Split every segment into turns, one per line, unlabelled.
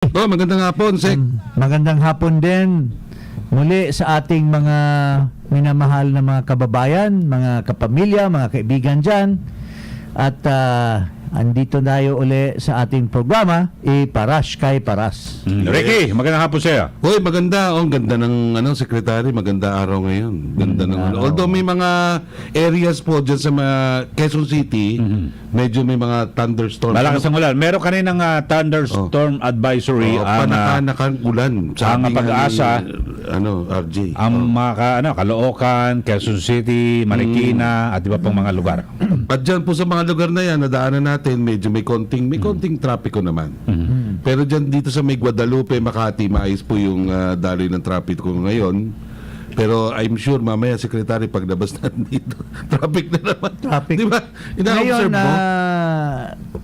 Oh, magandang hapon, Sek.
Magandang hapon din muli sa ating mga minamahal na mga kababayan, mga kapamilya, mga kaibigan dyan. At andito tayo uli sa ating programa, Paras kay Paras.
Ricky, magandang hapon sa'yo.
Hoy, maganda. Oh, ang ganda ng sekretary, maganda araw ngayon. Ganda ng although may mga areas po diyan sa mga Quezon City, medyo may mga thunderstorm.
Malakas ang ulan. Meron kaninang thunderstorm advisory ang
panakanakan ulan.
ang pag-asa.
RJ.
ang mga Caloocan, Quezon City, Marikina at iba pang mga lugar.
At dyan po sa mga lugar na yan, nadaanan natin, medyo may konting trapiko naman. Pero dyan dito sa may Guadalupe, Makati, maayos po yung daloy ng trapiko ngayon. Pero I'm sure mamaya, Secretary, paglabas natin dito, traffic na naman.
Traffic.
Di ba?
Ngayon,
Ina-observe mo?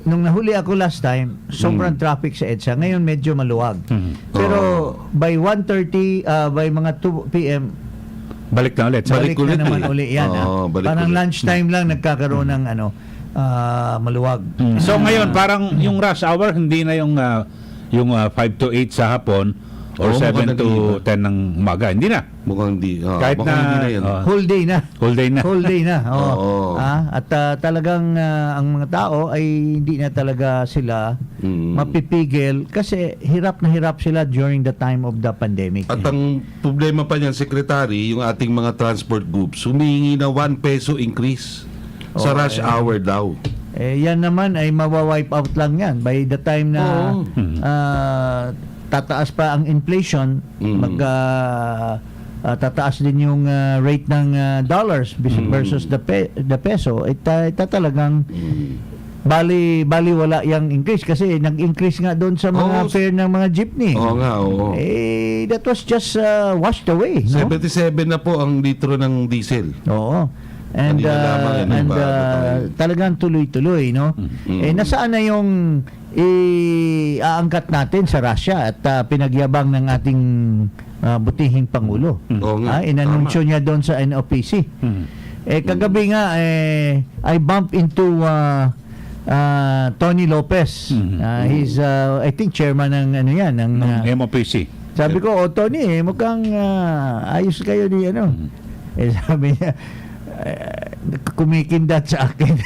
nung nahuli ako last time, sobrang traffic sa EDSA. Ngayon medyo maluwag. Pero by 1:30, by mga 2 p.m.,
Balik na ulit.
Balik
balik
ulit
na naman
eh.
uli yan.
Balik
Parang
ulit.
lunchtime lang nagkakaroon ng maluwag.
So ngayon, parang yung rush hour, hindi na yung 5 to 8 sa hapon or
Oo,
7
mukhang
to
nag-iiba.
10 ng umaga. Hindi na.
Mukhang hindi.
Kahit
mukhang hindi na yan.
Whole day na.
Whole day na.
Whole day na. Oo.
Oo.
At talagang ang mga tao ay hindi na talaga sila mapipigil kasi hirap na hirap sila during the time of the pandemic.
At ang problema pa niyan, Secretary, yung ating mga transport groups, humihingi na 1 peso increase sa rush hour daw.
Yan naman ay mawa-wipe out lang yan. By the time na tataas pa ang inflation, tataas din yung rate ng dollars versus the peso, talagang bali wala yung increase kasi nag-increase nga doon sa mga fare ng mga jeepney.
Oo nga, oo.
That was just washed away, no?
77 na po ang litro ng diesel.
Oo. And
Kanina lamang yan,
and
bago tayo.
talagang tuloy-tuloy, no? Nasaan na yung iaangkat natin sa Russia at pinagyabang ng ating butihing Pangulo?
Oo nga.
Inanunsyo niya doon sa NOPC. Kagabi nga, I bumped into Tony Lopez. He's, I think, chairman ng ng
MOPC.
sabi ko, Tony, mukhang ayos kayo ni sabi niya, kumikindat sa akin.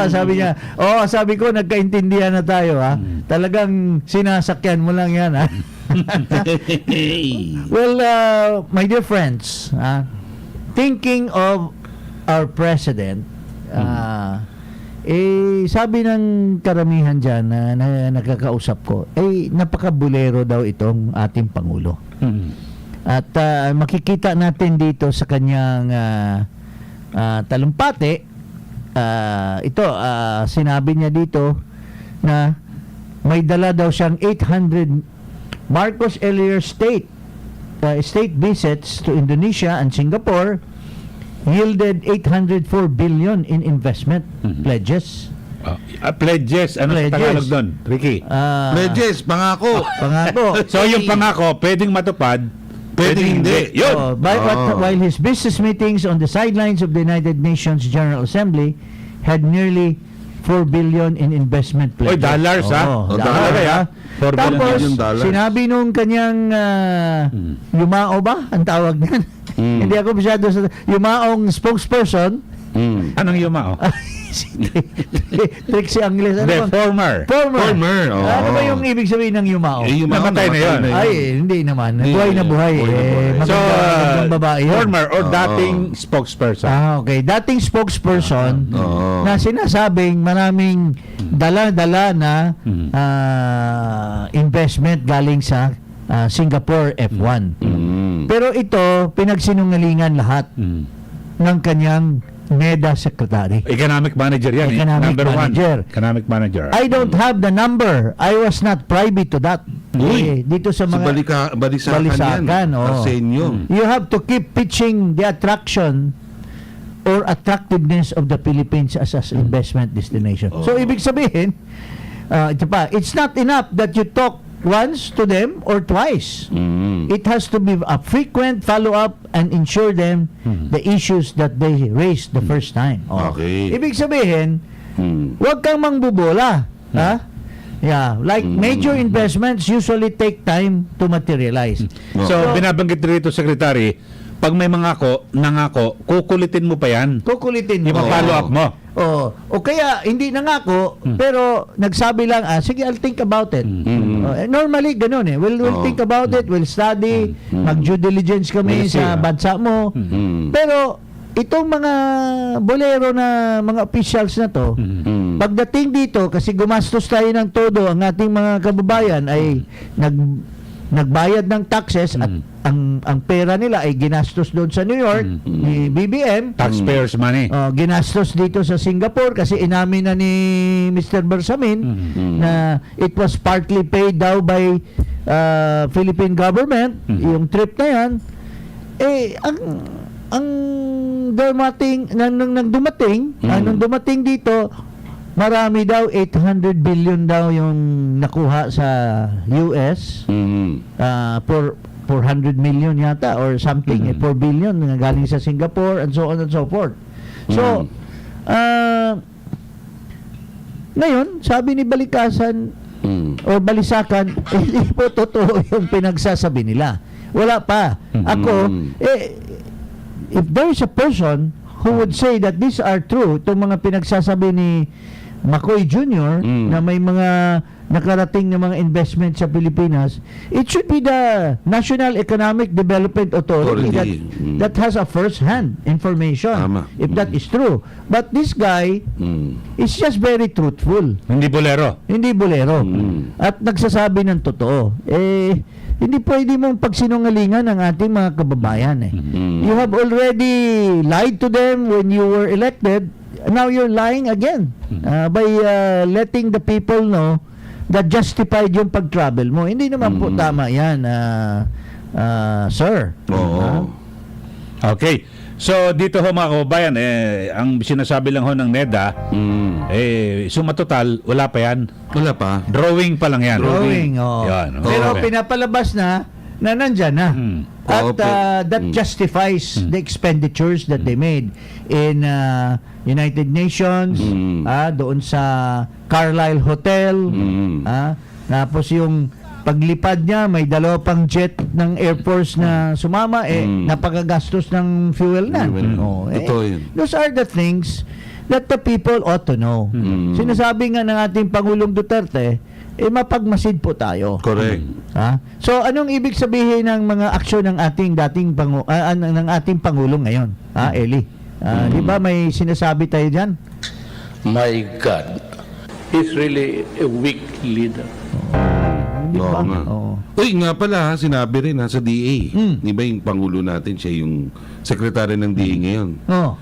Sabi niya, sabi ko, nagkaintindihan na tayo, ha? Talagang sinasakyan mo lang yan, ha? Well, my dear friends, thinking of our president, sabi ng karamihan dyan na nakakausap ko, napakabulero daw itong ating Pangulo. At makikita natin dito sa kanyang talumpati, sinabi niya dito na may dala daw siyang 800 Marcos earlier state visits to Indonesia and Singapore yielded 804 billion in investment pledges.
Pledges. Ano sa Tagalog doon, Ricky?
Pledges, pangako.
Pangako.
So yung pangako, pwedeng matupad,
Pwedeng hindi.
Yun.
While his business meetings on the sidelines of the United Nations General Assembly had nearly 4 billion in investment
Oy,
pledges.
dollars, ha?
Dollars, ha?
4
Tapos,
billion dollars.
sinabi nung kanyang Yumao ba? Ang tawag niyan. Hindi ako masyado sa Yumaong spokesperson.
Anong yumao?
Trixie Angles.
Hindi, former.
Former, oo.
Ano ba yung ibig sabihin ng Yumao?
Yung
Namatay na yun.
Hindi naman.
Hindi.
Buhay na buhay.
So,
magandang babae yun.
former or dating spokesperson.
Okay. Dating spokesperson na sinasabing maraming dala-dala na investment galing sa Singapore F1. Pero ito, pinagsinungalingan lahat ng kanyang NEDA secretary.
Economic manager yan.
Economic
Number
manager.
1. Economic manager.
I don't have the number. I was not privy to that. Dito sa
Sa
mga
balisakan
balisakan,
yan.
oo.
Arsenio.
You have to keep pitching the attraction or attractiveness of the Philippines as an investment destination. So, ibig sabihin, ito pa, it's not enough that you talk once to them or twice. It has to be a frequent follow-up and ensure them the issues that they raised the first time.
Okay.
Ibig sabihin, huwag kang mangbubola. Ha? Yeah, like major investments usually take time to materialize.
So, binabanggit rito, Secretary, pag may nangako, kukulitin mo pa yan.
Kukulitin mo.
I-follow up mo.
O kaya hindi nangako pero nagsabi lang, sige, I'll think about it. Normally ganun eh. We'll think about it, we'll study, mag-due diligence kami
We'll see,
sa bansa mo. Pero itong mga bolero na mga officials na to, pagdating dito, kasi gumastos tayo ng todo, ang ating mga kababayan ay nagbayad ng taxes at ang pera nila ay ginastos doon sa New York ni BBM.
Taxpayers money.
Ginastos dito sa Singapore kasi inamin na ni Mr. Bersamin na it was partly paid daw by Philippine government, yung trip na yan. Ang nung dumating dito, marami daw, 800 billion daw yung nakuha sa US for 400 million yata or something, 4 billion na galing sa Singapore and so on and so forth. So, ngayon, sabi ni Balikasan o Balisakan, hindi po totoo yung pinagsasabi nila. Wala pa. Ako, if there is a person who would say that these are true, itong mga pinagsasabi ni McCoy Jr. na may mga nakarating na mga investment sa Pilipinas, it should be the National Economic Development Authority that has a first-hand information.
Tama.
If that is true. But this guy is just very truthful.
Hindi bolero.
Hindi bolero. At nagsasabi ng totoo. Hindi pwede mong pagsinungalingan ng ating mga kababayan. You have already lied to them when you were elected. Now you're lying again by letting the people know that justified yung pag-travel mo. Hindi naman po tama yan, sir.
Oo.
Okay. So, dito ho mga kababayan, ang sinasabi lang ho ng NEDA, suma total, wala pa yan.
Wala pa.
Drawing pa lang yan.
Drawing, oh.
Yan,
Pero
okay.
pinapalabas na nandyan na. At that justifies the expenditures that they made in United Nations, doon sa Carlisle Hotel, tapos yung paglipad niya, may dalawa pang jet ng Air Force na sumama, napakagastos ng fuel na.
Totoo yun.
Those are the things that the people ought to know. Sinasabi nga ng ating Pangulong Duterte, mapagmasid po tayo.
Correct.
So anong ibig sabihin ng mga aksyon ng ating ng ating Pangulo ngayon? Eli. Di ba may sinasabi tayo diyan?
My God, he's really a weak leader.
Di
Oo
ba?
nga.
Oo.
Uy, nga pala, sinabi rin sa DA. Di ba yung Pangulo natin, siya yung sekretary ng DA ngayon.
Oh.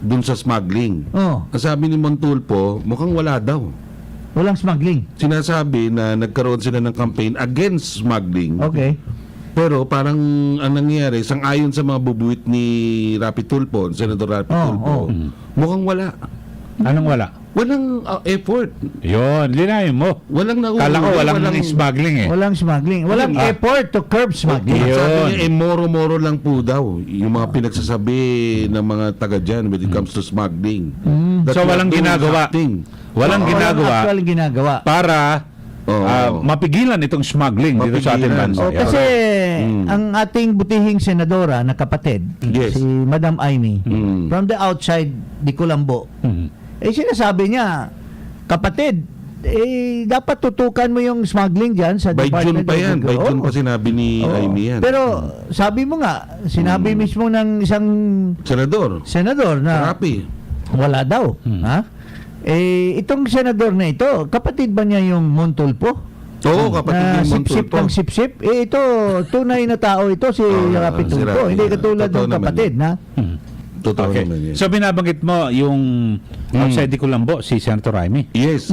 Dun sa smuggling.
Oh.
Ang sabi ni Montulfo, mukhang wala daw.
Walang smuggling.
Sinasabi na nagkaroon sila ng campaign against smuggling.
Okay.
Pero parang ang nangyari, sang-ayon sa mga bubuit ni Rapi Tulfo, Senador Rapi Tulfo, mukhang wala.
Anong wala?
Walang effort.
Yun, linayin mo.
Walang nauuli.
Kala ko walang smuggling eh.
Walang smuggling. Walang effort to curb smuggling.
Yun.
Sabi niya, moro-moro lang po daw yung mga pinagsasabi ng mga taga dyan when it comes to smuggling. That
So,
we are
walang
doing
ginagawa.
acting.
Walang ginagawa
actual ginagawa.
para
Oo.
mapigilan itong smuggling dito sa ating
Mapigilan.
bansa.
O, kasi ang ating butihing senadora na kapatid,
Yes.
si Madam Amy, from the outside di Colombo, sinasabi niya, kapatid, dapat tutukan mo yung smuggling dyan sa
By June
Department
pa
of
yan. By
Agriculture.
June pa sinabi ni Amy yan.
Pero sabi mo nga, sinabi mismo ng isang
Senador,
senador na
Rapi.
wala daw. Itong senador na ito, kapatid ba niya yung Montulfo?
Oo, kapatid
Na
ni
sip-sip
Montulfo.
ng sip-sip. Ito, tunay na tao ito, si Rapi
si
Tulfo.
Rapi.
Hindi katulad
Totoo
ng
naman
kapatid, na?
Totoo
Okay.
naman yan.
So binabanggit mo yung outside di Colombo, si Senator Raimi.
Yes.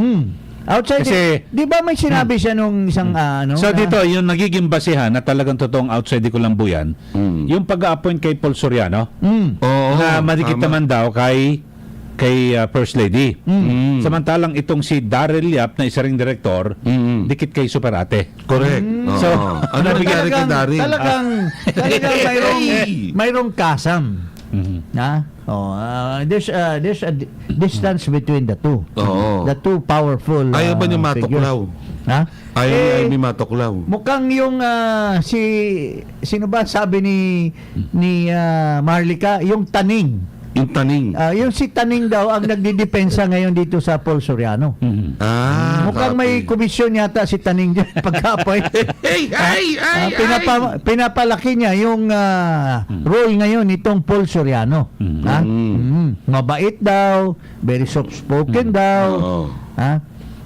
Outside,
Kasi-
di ba may sinabi siya nung isang ano?
So
na-
dito, yung nagiging basihan na talagang totoong outside di Colombo yan, yung pag-a-appoint kay Paul Soriano,
Oo.
na madikit
tama.
naman daw kay First Lady. Samantalang itong si Daryl Yap na isa ring direktor, dikit kay Superate.
Correct. Oo.
So,
ano nangyari kay Daryl?
Talagang mayroong kasam. There's a distance between the two.
Oo.
The two powerful
Ayaw ba niya
figures.
matuklaw?
Ha?
Ayaw
Eh,
niya may matuklaw.
mukhang yung sino ba sabi ni Marlica, yung Taning.
Yung taning.
Yung si Taning daw ang nagdidepensa ngayon dito sa Paul Soriano. Mukhang may komisyon yata si Taning dyan pagkapoy. Pinapalaki niya yung role ngayon nitong Paul Soriano. Ha? Mabait daw, very soft-spoken daw.
Oo.
Ha?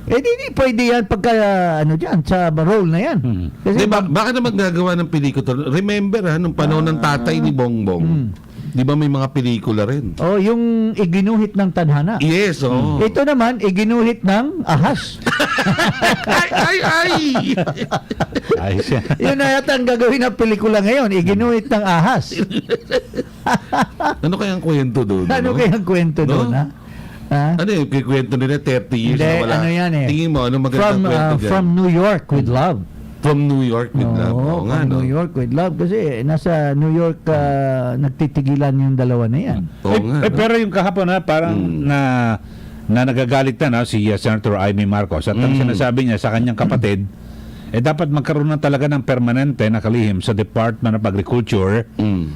Di pwede yan pagka dyan, sa role na yan. Kasi
Di ba, baka naman gagawa ng pelikula. Remember nung panahon ng tatay ni Bongbong. Di ba may mga pelikula rin?
yung iginuhit ng tadhana.
Yes, oo.
Ito naman, iginuhit ng ahas.
Ay!
Ayos yan.
Yun na yata ang gagawin ng pelikula ngayon, iginuhit ng ahas.
Ano kayang kwento doon?
Ano kayang kwento
No?
doon, ha? Ha?
Ano yung kwento nila 30 years
Hindi,
na wala?
ano yan eh.
Tingin mo, ano magandang kwento dyan?
From New York with Love.
From New York with love. Oo nga,
from
no?
New York with Love. Kasi nasa New York nagtitigilan yung dalawa na yan.
Oo nga. no?
Pero yung kahapon parang na nagagalit na si Senator Amy Marcos at ang sinasabi niya sa kanyang kapatid, dapat magkaroon na talaga ng permanente na kalihim sa Department of Agriculture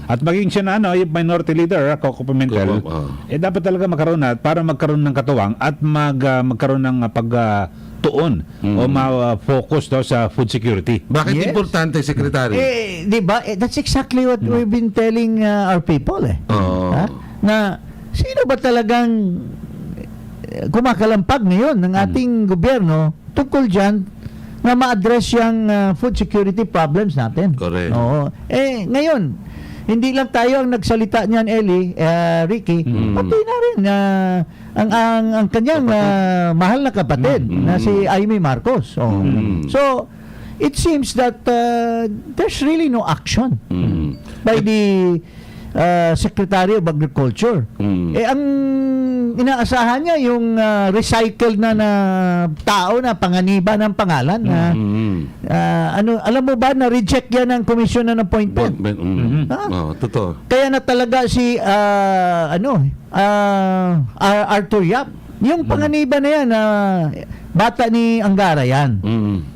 at maging siya na yung minority leader, Coco Pimentel, dapat talaga magkaroon na para magkaroon ng katuwang at magkaroon ng pagtuon o ma-focus daw sa food security.
Bakit
Yes.
importante, Secretary?
Di ba? That's exactly what we've been telling our people
Oo.
Ha? Na sino ba talagang kumakalampag ngayon ng ating gobyerno tungkol dyan na ma-address yung food security problems natin.
Correct.
Oo. Ngayon, hindi lang tayo ang nagsalita niyan, Eli, Ricky, pati na rin ang kanyang mahal na kapatid na si Amy Marcos. Oh. So, it seems that there's really no action by the Secretary of Agriculture. Ang inaasahan niya yung recycled na tao na panganiba ng pangalan na alam mo ba na reject yan ng Commission on Appointment.
Totoo.
Kaya na talaga si Arthur Yap, yung panganiba na yan bata ni Angara yan.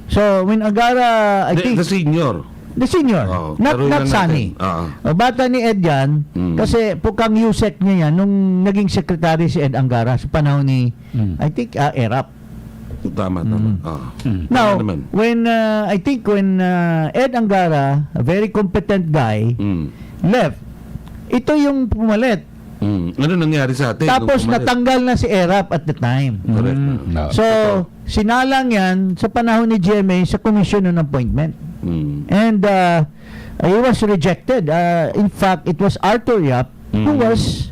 So when Angara I think
The senior.
the senior,
Oo,
not
laro lang
Sunny.
natin.
O, bata ni Ed yan, kasi pukang USEC niya yan nung naging secretary si Ed Angara sa panahon ni, I think, ERAP.
Tama naman.
Now,
Tama naman.
when, I think when Ed Angara, a very competent guy, left, ito yung pumalit.
Ano nangyari sa atin?
Tapos
nung pumalit?
natanggal na si ERAP at the time.
Correct.
No.
So, sinalang yan sa panahon ni GMA sa Commission on Appointment. And he was rejected. In fact, it was Arthur Yap who was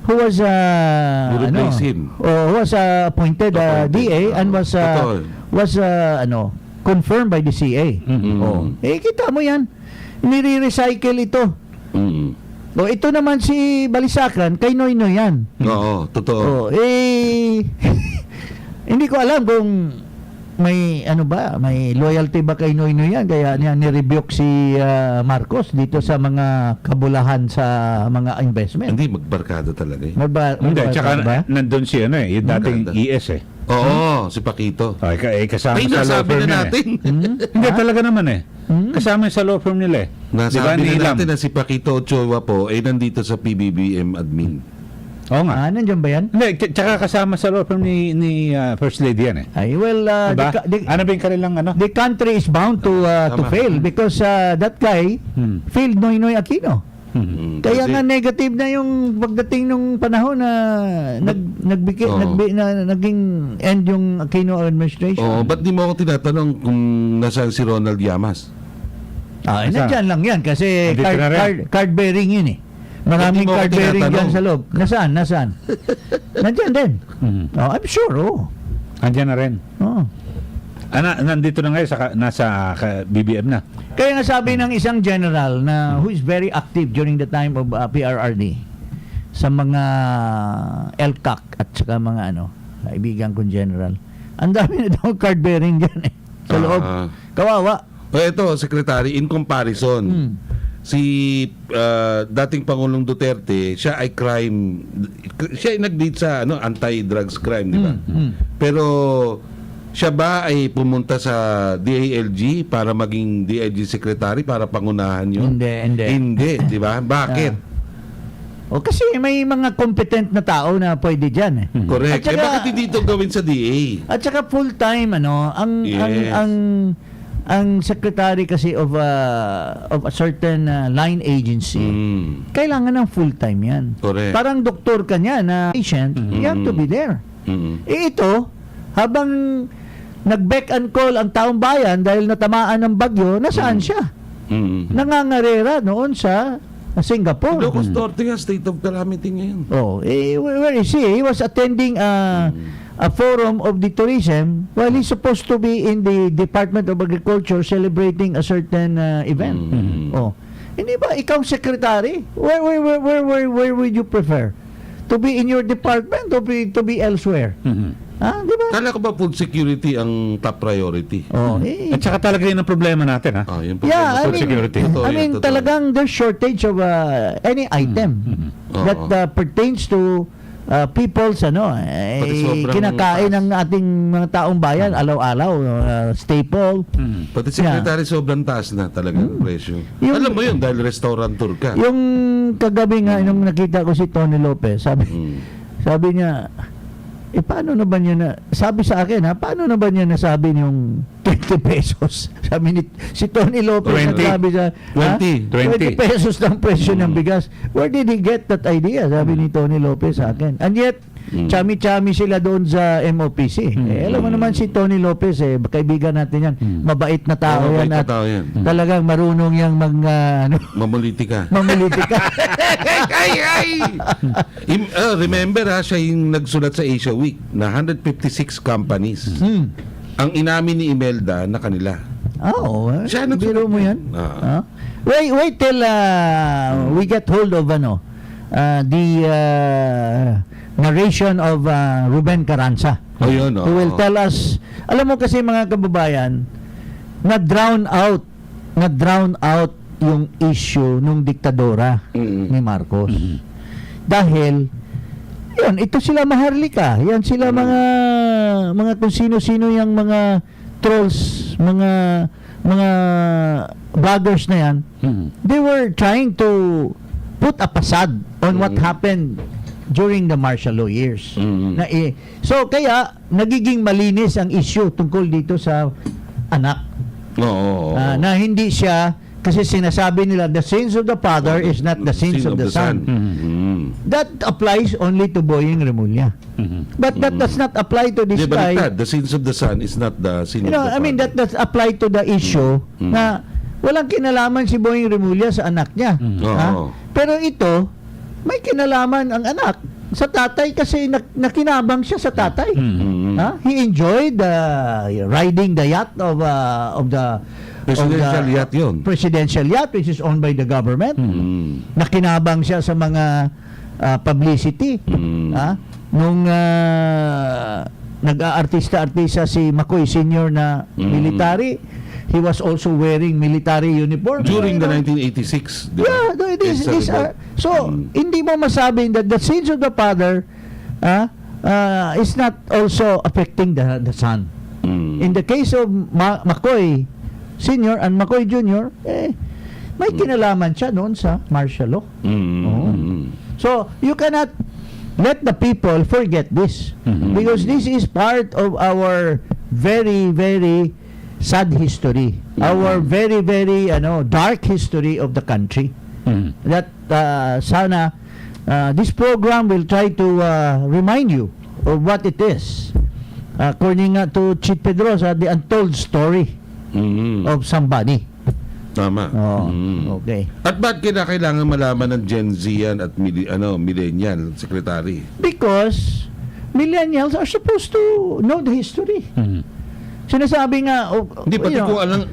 Who replaced him.
who was appointed DA and was confirmed by the CA. Kita mo yan. Nire-recycle ito. Ito naman si Balisacan, kay Noynoy yan.
Oo, totoo.
Hindi ko alam kung may may loyalty ba kay Noynoy yan kaya niya ni-rebuke si Marcos dito sa mga kabulahan sa mga investment.
Hindi, magbarkada talaga eh.
Hindi, tsaka nandun si yung dating
Maganda.
ES
Oo, si Paquito.
Kasama
Ay,
sa law
nasabi
firm
na
nila
natin.
Hindi talaga naman kasama sa law firm nila
Nasabi
Diba,
na natin na si Paquito Ochoa po ay nandito sa PBBM admin.
Oo nga.
Nandiyan ba yan?
Hindi, tsaka kasama sa law firm ni First Lady yan
Ay, well,
Diba? Ano ba yung kanilang
the country is bound to
Tama.
fail because that guy failed Noynoy Aquino. Kaya
Kasi-
nga negative na yung pagdating nung panahon na naging end yung Aquino administration.
Oh, ba't di mo ako tinatanong kung nasaan si Ronald Llamas?
Nandyan lang yan kasi
Nandito na rin.
card bearing yun eh. Maraming
Hindi mo ako
card bearing
tinatanong.
dyan sa loob. Nasaan? Nandyan din. I'm sure,
Andiyan na rin.
Oh.
Nandito na ngayon nasa BBM na.
Kaya nga sabi ng isang general na who is very active during the time of PRRD sa mga LCAC at saka mga kaibigan kong general. Ang dami na daw card bearing dyan sa loob. Kawawa.
Ito, Secretary, in comparison si dating Pangulong Duterte, siya ay nag-lead sa anti-drugs crime, di ba? Pero siya ba ay pumunta sa DILG para maging DILG secretary para pangunahan yun?
Hindi.
Di ba? Bakit?
O kasi may mga competent na tao na pwede diyan eh.
Correct.
At saka-
bakit hindi ito gawin sa DA?
At saka full-time
Yes.
ang secretary kasi of a certain line agency, kailangan ng full-time 'yan.
Correct.
Parang doktor ka niya na patient, you have to be there. Ito, habang nag-back and call ang taong bayan dahil natamaan ng bagyo, nasaan siya? Nangangarera noon sa Singapore.
Ilocos Norte nga, state of calamity ngayon.
Oh, where is he? He was attending a forum of the tourism while he's supposed to be in the Department of Agriculture celebrating a certain event. Oh, hindi ba ikaw secretary? Where would you prefer? To be in your department or to be elsewhere? Ha, di ba?
Kala ko ba food security ang top priority?
Oh,
At saka talaga yun ang problema natin, ha?
Yun po.
Yeah,
food security.
talagang there's shortage of any item that pertains to people's
Pati sobrang
kinakain
taas.
ng ating mga taong bayan alaw-alaw, staple.
Pati secretary sobrang taas na talaga ang presyo.
Yung-
Alam mo yun dahil restaurateur ka.
Yung kagabi nga nung nakita ko si Tony Lopez, sabi niya, paano na ba niya sabi sa akin paano na ba niya nasabi yung 20 pesos? Sabi ni si Tony Lopez,
20.
nagsabi sa
20.
20 pesos ng presyo ng bigas. Where did he get that idea? Sabi ni Tony Lopez sa akin. And yet, chami-chami sila doon sa MOPC. Alam mo naman si Tony Lopez, kaibigan natin yan. Mabait na tao
Mabait
yan
na
at
tao yan.
talagang marunong yang
Mamuliti ka.
mamilitika.
Remember siya yung nagsulat sa Asia Week na 156 companies. Ang inamin ni Imelda na kanila.
Oo.
Siya nagsulat
Biro mo yan?
Ah.
Wait till we get hold of the narration of Ruben Carranza.
Oh, yun.
Who will tell us, alam mo kasi mga kababayan, na-drown out yung issue nung diktadora ni Marcos. Dahil yun, ito sila Maharlika, yan sila mga kung sino-sino yung mga trolls, mga bloggers na yan. They were trying to put a facade on what happened during the martial law years. So kaya nagiging malinis ang issue tungkol dito sa anak.
Oo.
Na hindi siya, kasi sinasabi nila the sins of the father is not the sins of the son. That applies only to Boying Remulla. But that does not apply to this guy.
Baliktad. The sins of the son is not the sin
You know,
of the
I mean,
father.
that does apply to the issue na walang kinalaman si Boying Remulla sa anak niya. Ha?
Oo.
Pero ito, may kinalaman ang anak sa tatay kasi nakinabang siya sa tatay. Ha? He enjoyed riding the yacht of the
Presidential yacht yun.
Presidential yacht which is owned by the government. Nakinabang siya sa mga publicity. Ha? Nung nag-aartista-artista si Makoy Sr. na military, he was also wearing military uniform.
During the
You know?
1986. di ba?
Yeah, no, these are, so hindi mo masabing that the sins of the father is not also affecting the son. In the case of McCoy Senior and McCoy Junior, may kinalaman siya noon sa martial law. So you cannot let the people forget this because this is part of our very, very sad history, our very, very dark history of the country. That sana this program will try to remind you of what it is. According to Chit Pedrosa, the untold story of somebody.
Tama.
Okay.
At ba't kailangan malaman ng Gen Z yan at millennial, secretary?
Because millennials are supposed to know the history. Sinasabi nga,
Hindi, pati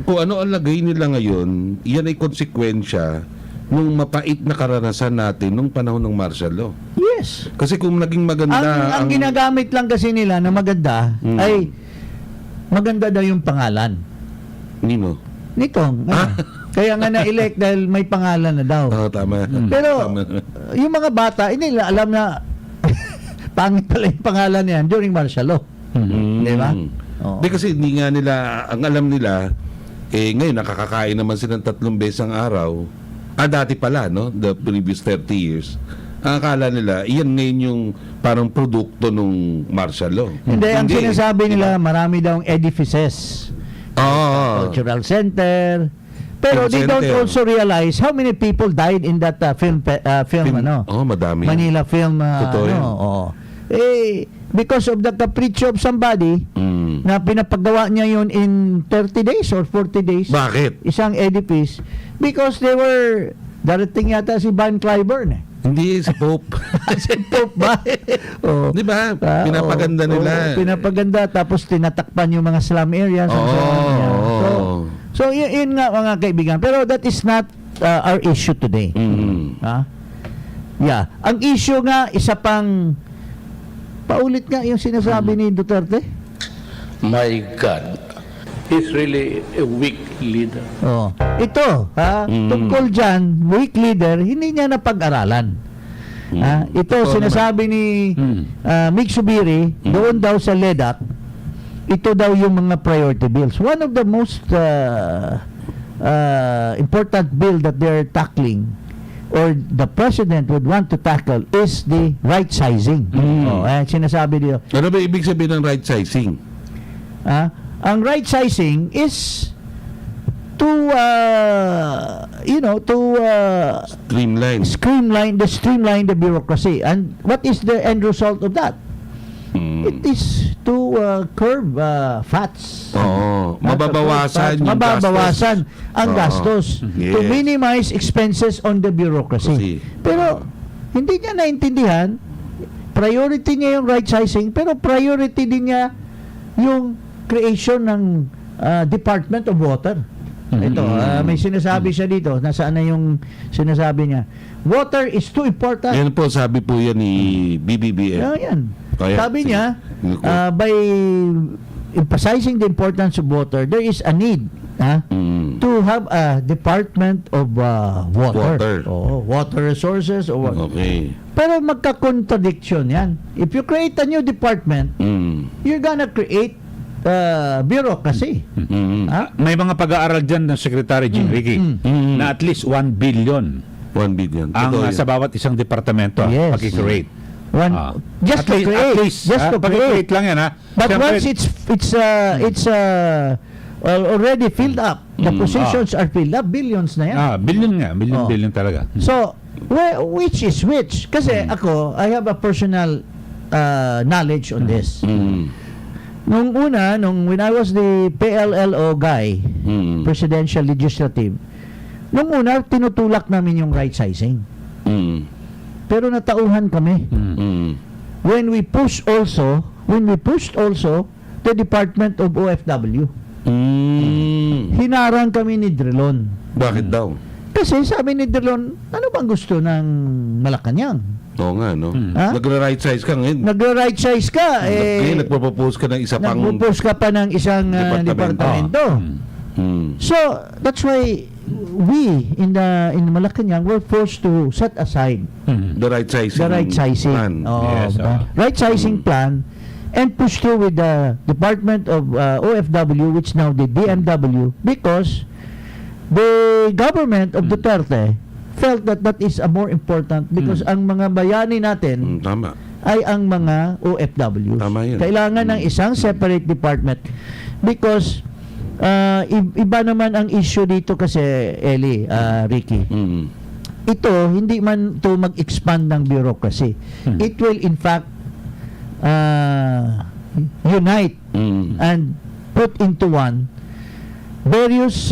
kung ano ang lagay nila ngayon, yan ay konsekwensya nung mapait na karanasan natin nung panahon ng martial law.
yes.
Kasi kung naging maganda
Ang ginagamit lang kasi nila na maganda ay maganda daw yung pangalan.
Nino?
Nitong. Kaya nga na-elect dahil may pangalan na daw.
Oo, tama.
Pero
Tama.
yung mga bata, hindi nila alam na pangit pala yung pangalan niyan during martial law. Di ba? Oo.
Di kasi hindi nga nila, ang alam nila, ngayon nakakakain naman silang 3 beses ang araw. Dati pala, no? The previous 30 years. Ang akala nila, iyan ngayon yung parang produkto nung martial law.
Hindi, ang sinasabi nila, marami daw edifices.
Oo.
Cultural center. Pero
Film
they don't
center.
also realize how many people died in that film, ano?
Madami.
Manila film,
Totoo yan.
because of the capricho of somebody,
Mm.
na pinapagawa niya yun in 30 days or 40 days.
Bakit?
Isang edifice. Because they were, darating yata si Van Cliburn eh.
Hindi si Pope.
Si Pope ba? Oh.
Di ba? Pinapaganda nila.
Pinapaganda, tapos tinatakpan yung mga slum areas. and so on. Yeah. So yun nga mga kaibigan. Pero that is not our issue today.
Mm.
Ha? Yeah. Ang issue nga, isa pang, paulit nga yung sinasabi ni Duterte.
My God, he's really a weak leader.
Oh. Ito, tungkol dyan, weak leader, hindi niya napag-aralan. Ito,
Totoo
sinasabi ni Mick Subiri, doon daw sa LEDAC, ito daw yung mga priority bills. One of the most important bill that they're tackling or the president would want to tackle is the right sizing. Sinasabi dito.
Ano ba ibig sabihin ng right sizing?
Ang right sizing is to
Streamline.
streamline the bureaucracy. And what is the end result of that? It is to curb fats.
Oo. Mababawasan yung
Mababawasan ang
Oo.
gastos to
Yes.
minimize expenses on the bureaucracy. Pero hindi niya naintindihan, priority niya yung right sizing, pero priority din niya yung creation ng Department of Water. Ito, may sinasabi siya dito. Nasaan na yung sinasabi niya? Water is too important.
Yan po, sabi po yan ni BBBM.
Yan.
Kaya,
Sabi
sige.
niya, by emphasizing the importance of water, there is a need to have a Department of Water. Water resources.
Okay.
Pero magka-contradiction yan. If you create a new department, you're gonna create bureaucracy.
May mga pag-aaral dyan ng Secretary Jim Ricky na at least 1 billion
1 billion.
ang
Totoo yan.
sa bawat isang departamento
Yes.
pag-create.
Just to create. Just to create.
Pag-create lang yan, ha?
But
Siyempre,
once it's already filled up, the positions are filled up, billions na yan.
billion nga. Billion talaga.
So, which is which? Kasi ako, I have a personal knowledge on this. Nung una, when I was the PLLO guy, Presidential Legislative, nung una, tinutulak namin yung right sizing. Pero natauhan kami. When we pushed also the Department of OFW. Hinarang kami ni Drilon.
Bakit daw?
Kasi sabi ni Drilon, ano bang gusto ng Malacanang?
Oo nga, no?
Ha?
Nag-right size ka ngayon.
Nag-right size ka,
Ngayon, nagpo-propose ka ng isa pang...
nagpupus ka pa ng isang departamento. So, that's why we in Malacanang were forced to set aside
The right sizing.
the right sizing.
Plan.
Yes,
Right sizing plan and push through with the Department of OFW, which now the DMW, because the government of Duterte felt that is a more important because ang mga bayani natin
Tama.
ay ang mga OFW.
Tama yun.
Kailangan ng isang separate department because iba naman ang issue dito kasi, Eli, Ricky. Ito, hindi man to mag-expand ng bureaucracy. It will in fact unite and put into one various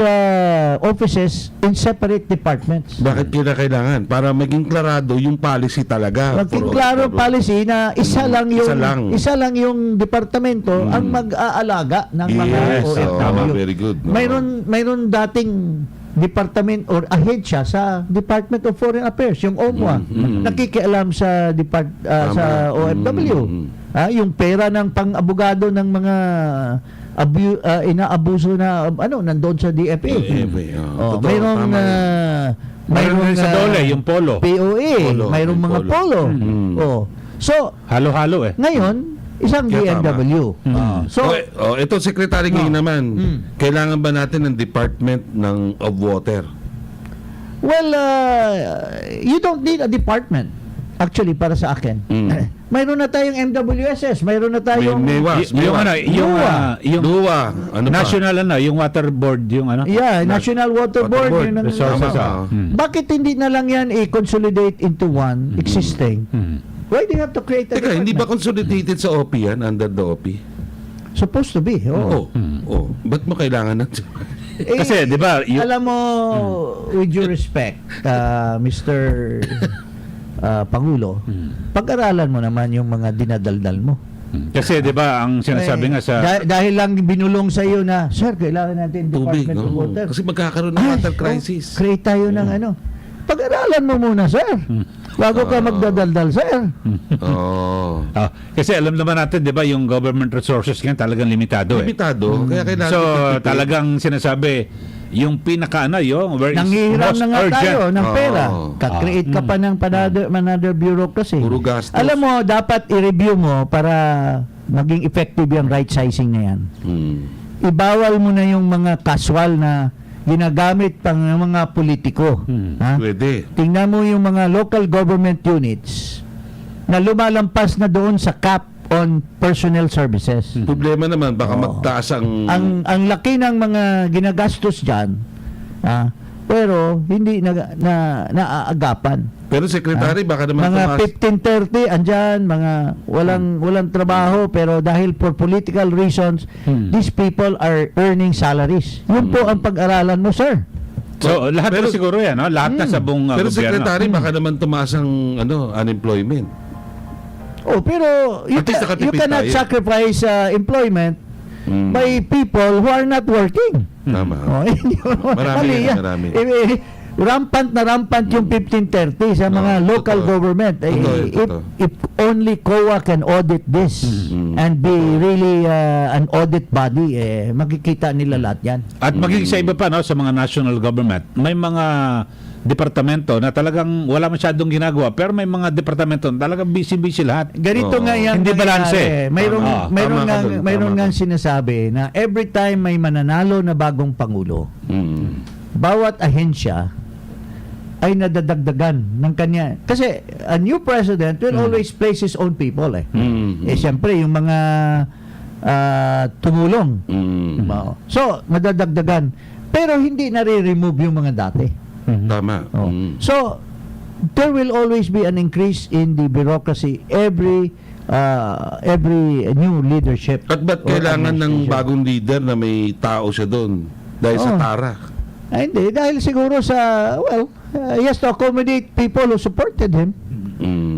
offices in separate departments.
Bakit kailangan? Para maging klarado yung policy talaga.
Maging klaro policy na isa lang yung departamento ang mag-aalaga ng mga OFW.
Very good. No?
Mayroon dating department or ahensya sa Department of Foreign Affairs, yung OMWA, nakikialam sa sa OFW. Yung pera ng pang-abogado ng mga inaabuso na nandoon sa DFA.
Totoo,
Mayroong
tama yan.
Mayroon rin sa dole, yung polo.
POA,
Polo,
mayroong
may
mga polo. So,
Halo-halo eh.
ngayon, isang
Kaya tama.
DMW. So,
ito Secretary ngayon naman, kailangan ba natin ng Department of Water?
well, you don't need a department. Actually, para sa akin. Mayroon na tayong MWSS, mayroon na tayong
May MEWAS,
Yung ano, yung
Luwa, ano pa?
national yung water board, yung ano?
National Water Board.
Board.
Yun ang-
Resources,
Tama.
Bakit hindi na lang yan i-consolidate into one existing? Why do you have to create a
Teka, hindi ba
department?
consolidated sa OP yan, under the OP?
Supposed to be.
Oo. Ba't mo kailangan ng...
Kasi, di ba,
Alam mo, with due respect, Mr. Pangulo, pag-aralan mo naman yung mga dinadaldal mo.
kasi di ba ang sinasabi nga sa
Dahil lang binulong sa iyo na, sir, kailangan natin
Tubig,
Department of
no?
Water.
Kasi magkakaroon ng water crisis.
Create tayo ng ano. Pag-aralan mo muna, sir. Bago ka magdadaldal, sir.
Oo.
kasi alam naman natin, di ba, yung government resources ngayon talagang limitado eh.
Limitado, kaya kailangan...
So,
tipid-tipid.
talagang sinasabi, yung yung where is
Nanghihiram
most
na nga
urgent.
tayo ng pera.
Oo.
Ka-create ka pa ng another bureaucracy.
Puro gastos.
Alam mo, dapat i-review mo para maging effective yung right sizing na yan. Ibawal mo na yung mga casual na ginagamit pang mga politiko. Ha?
Pwede.
Tingnan mo yung mga local government units na lumalampas na doon sa cap on personnel services.
Problema naman, baka magtaas ang...
Ang laki ng mga ginagastos diyan, pero hindi naaagapan.
Pero Secretary, baka naman
Mga 15-30 andyan, mga walang trabaho, pero dahil for political reasons, these people are earning salaries. Yun po ang pag-aralan mo, sir.
So, lahat
Pero-
na siguro yan, no? Lahat na sa buong
Pero
gobyerno.
Secretary, baka naman tumaas ang unemployment.
Pero you,
At least nakatipid
you cannot
tayo.
sacrifice employment by people who are not working.
Tama.
Hindi mo naman
Marami
mali
yan,
yan.
marami.
Rampant yung 1530 sa mga local
totoo.
government.
Totoo.
If only COA can audit this and be really an audit body, makikita nila lahat yan.
At maging sa iba pa, no, sa mga national government, may mga departamento na talagang wala masyadong ginagawa, pero may mga departamento na talagang busy-busy lahat.
Ganito
Oo.
nga yan.
Hindi balanse.
Mayroong,
Tama.
mayroong,
Tama
nga,
ka dun,
mayroong
tama
nga
ka.
sinasabi na every time may mananalo na bagong pangulo, bawat ahensya ay nadadagdagan ng kanya. Kasi a new president will always place his own people eh. Siyempre, yung mga tumulong. Diba? So, madadagdagan. Pero hindi nare-remove yung mga dati.
Tama.
So, there will always be an increase in the bureaucracy every new leadership.
At ba't
or
kailangan ng
administration.
bagong leader na may tao siya doon? Dahil sa
Oo.
tara.
Ay, hindi. Dahil siguro sa, he has to accommodate people who supported him.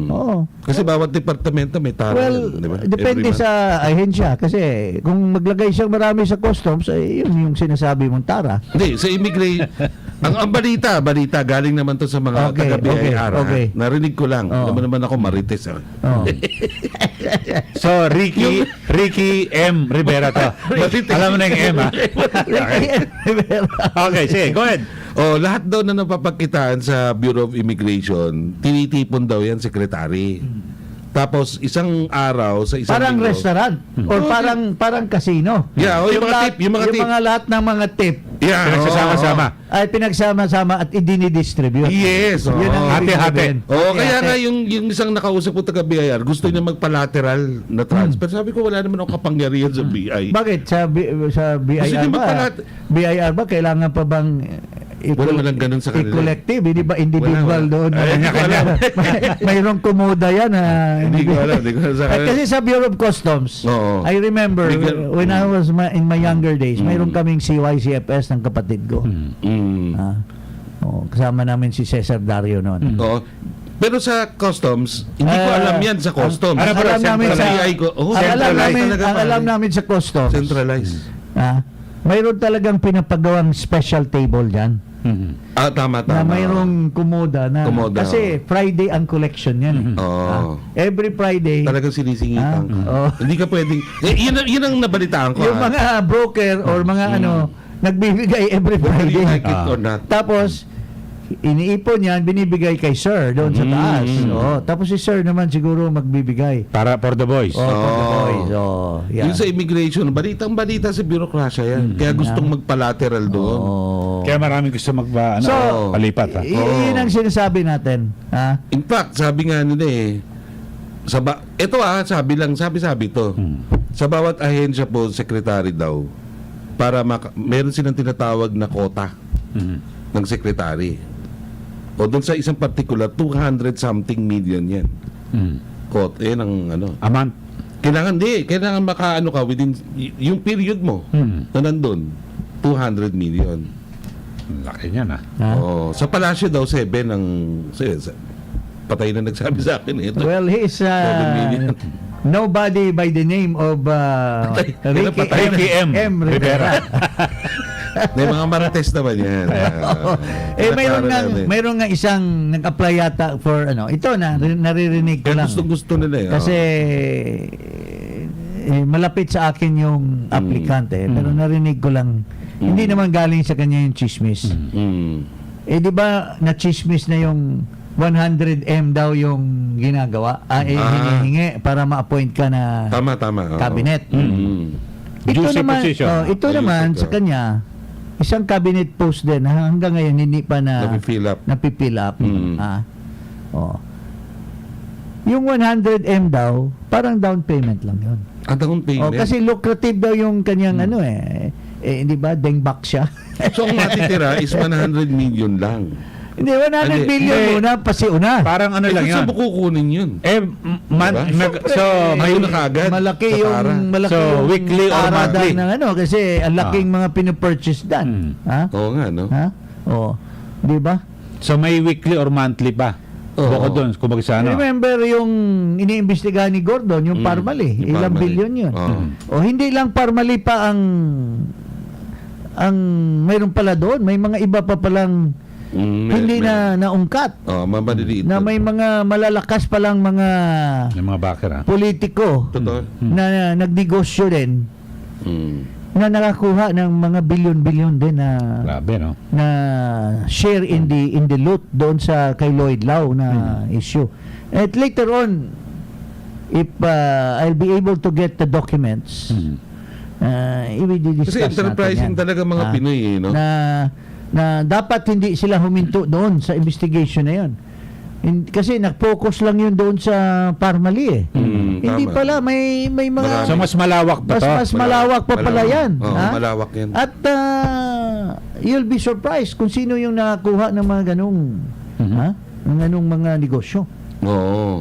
Oo.
Kasi bawat departamento may tara.
Well,
di ba?
depende
Every month.
sa ahensya. Kasi kung maglagay siyang marami sa customs, ay yun yung sinasabi mong tara.
Hindi, sa immigration. ang balita, galing naman to sa mga
Okay,
taga-BIR.
okay.
Narinig ko lang.
Oo.
Naman ako marites.
Oo.
So, Ricky M. Rivera to. Alam mo na yung M, ha? Okay, sige, go ahead.
Lahat daw na napapagkitaan sa Bureau of Immigration, tinitipon daw yan, Secretary. Tapos isang araw sa isang
Parang
linggo-
restaurant or parang casino.
Yeah, yung mga tip, yung mga tip.
lahat ng mga tip
Yeah,
Pinagsasama-sama.
ay pinagsama-sama at idinidistribute.
Yes.
Yun ang ibig
Hati-hati.
sabihin.
Kaya
Hati-hati.
nga yung isang nakausap ko taga BIR, gusto niya magpa-lateral na transfer. Sabi ko wala naman akong kapangyarihan sa BI.
Bakit sa
Gusto
BIR
niya
ba?
magpalat-
BIR ba kailangan pa bang
Wala man lang ganun sa kanila.
i-collective, hindi ba individual
Wala.
doon?
Ay, hindi ko alam.
Mayroong kumoda yan.
Hindi ko alam.
Kasi sa Bureau of Customs,
Oo.
I remember
Legal-
when I was in my younger days, mayroon kaming CYCFS ng kapatid ko. Kasama namin si Cesar Dario noon.
Oo. Pero sa customs, hindi ko alam yan sa customs.
Ang alam namin sa
BI ko,
ang alam
centralized
namin,
talaga,
ang
pare.
alam namin sa customs.
Centralized.
mayroon talagang pinapagawang special table dyan.
Mhm.
Tama.
Na mayroong kumoda na.
Kumoda,
kasi Friday ang collection yan.
Oo.
Every Friday.
Talagang sinisingitan ka.
Oo.
Hindi ka pwedeng... yun ang nabalitaan ko.
Yung mga broker or mga nagbibigay every
Whether you
Friday.
like it or not.
Tapos, iniipon yan, binibigay kay sir doon sa taas. Oo. Tapos si sir naman siguro magbibigay.
Para for the boys.
Oh, for the boys. Oh, yeah.
Yung sa immigration, balitang-balita sa birokrasya yan. Kaya gustong magpalateral doon.
Oh.
Kaya maraming gusto palipat. Ha?
Yun ang sinasabi natin. Ha?
In fact, sabi nga nila sabi to. Sa bawat ahensya po, secretary daw, para meron silang tinatawag na quota ng secretary. O doon sa isang particular, 200 something million yan. Quota, yan ang
Amount.
Kailangan makaano ka within yung period mo na nandun, 200 million.
Laki niyan, ha?
Ha?
Oo. Sa palasyo daw, 7 ang... Patay na nagsabi sa akin. Ito.
Well, he is
7 million.
nobody by the name of
Ricky M.
Rivera.
May mga marites naman yan.
Mayroon nga isang nag-apply yata for ito naririnig ko lang.
Gusto nila.
Kasi malapit sa akin yung aplikante, pero narinig ko lang. Hindi naman galing sa kanya yung chismis. Di ba na chismis na yung 100M daw yung ginagawa, hinihingi para ma-appoint ka na
Tama.
cabinet. Ito
Juicy
naman,
position.
ito naman sa kanya, isang cabinet post din na hanggang ngayon hindi pa napifill up. Yung 100M daw, parang down payment lang yun.
Down payment?
Kasi lucrative daw yung kanyang di ba, dengbak siya.
So, ang matitira is 100 million lang.
Hindi, 100 billion muna, pasiuna.
Parang lang
Saan
yan.
mo kukunin yun?
So,
May na kaagad.
Malaki
Sa para.
yung
So, weekly or
arada
monthly?
ng kasi ang laking mga pinupurchase dan. Ha?
Oo nga, no?
Ha? Di ba?
So, may weekly or monthly pa?
Oo.
Bukod doon, kumbaga sa
Remember yung iniimbestigahan ni Gordon, yung Parmali,
yung
ilang
Parmali.
bilyon yun.
Oo.
Hindi lang Parmali pa ang mayroon pala doon, may mga iba pa palang hindi na naungkat.
Mamaliliit.
Na may mga malalakas palang mga
Yung mga backer, ha?
politiko
Totoo.
na nagnegosyo din na nakakuha ng mga bilyon-bilyon din na
Grabe, no?
na share in the loot doon sa kay Lloyd Lau na issue. At later on, if I'll be able to get the documents, i-discuss
Kasi enterprising
natin yan.
talaga mga Pinoy, no?
Na dapat hindi sila huminto doon sa investigation na yun. Kasi nag-focus lang yun doon sa Parmali Hindi
tama.
pala, may mga...
So, mas malawak pa to?
Mas malawak pa pala yan.
Oo,
ha?
malawak yan.
At you'll be surprised kung sino yung nakakuha ng mga ganung ng ganung mga negosyo.
Oo.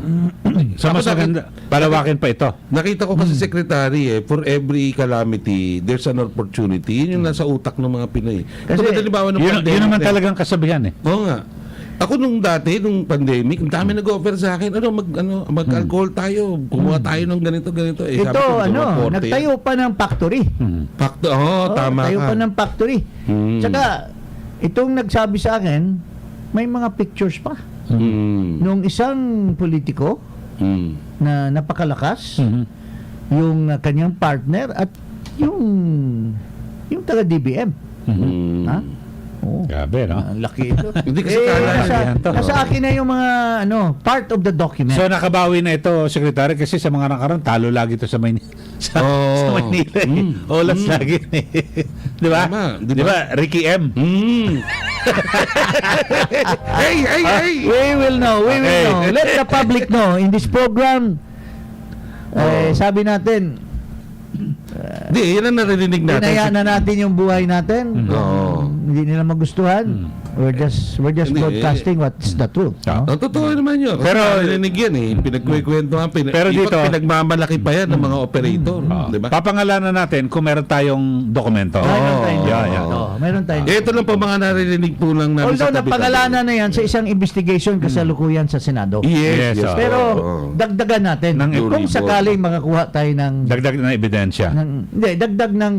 So, mas maganda, palawakin pa ito.
Nakita ko kasi secretary for every calamity, there's an opportunity. Yun yung nasa utak ng mga Pinoy.
Kasi,
halimbawa ng
Yun
pandemic
naman
na-
talagang kasabihan, eh.
Oo nga. Ako nung pandemic, ang dami nag-offer sa akin, mag-alcohol tayo, kumuha tayo ng ganito. Eh,
ito,
sabi ko, mga 40
nagtayo pa ng factory.
Factor, tama
Tayo
ka.
pa ng factory. Tsaka, itong nagsabi sa akin, may mga pictures pa. Nung isang politiko na napakalakas, yung kanyang partner at yung taga-DBM. Ha? Oh.
Grabe, no?
Ang laki ito.
Hindi kasi kala
yan to.
nasa akin na yung mga part of the document.
So, nakabawi na ito, Secretary, kasi sa mga nakaraan, talo lagi ito sa Maynila. sa Maynila, eh. Olas lagi. Di ba?
Tama,
Di ba? Ricky M.
Hey!
We will know. Let the public know. In this program, sabi natin,
Hindi, yan ang naririnig natin.
hinayaan na natin yung buhay natin.
Oo.
Hindi nila magustuhan. We're just
Hindi,
broadcasting what's the truth.
Oo.
no?
Totoo naman yun. Kasi
Pero-
naririnig yan eh. Pinagkukwento nga.
Pero dito-
pinagmamalaki pa yan ng mga operator. Di ba?
Papangalanan natin kung meron tayong dokumento.
Meron tayong
Yeah.
meron tayong
Ito lang po mga naririnig po lang namin
Although
sa tabi-tabi.
napangalanan na yan sa isang investigation kasalukuyan sa Senado.
Yes.
Yes,
Pero
oo.
dagdagan natin
Ng
kung
report.
sakaling makakuha tayo ng
Dagdag na ebidensya.
dagdag ng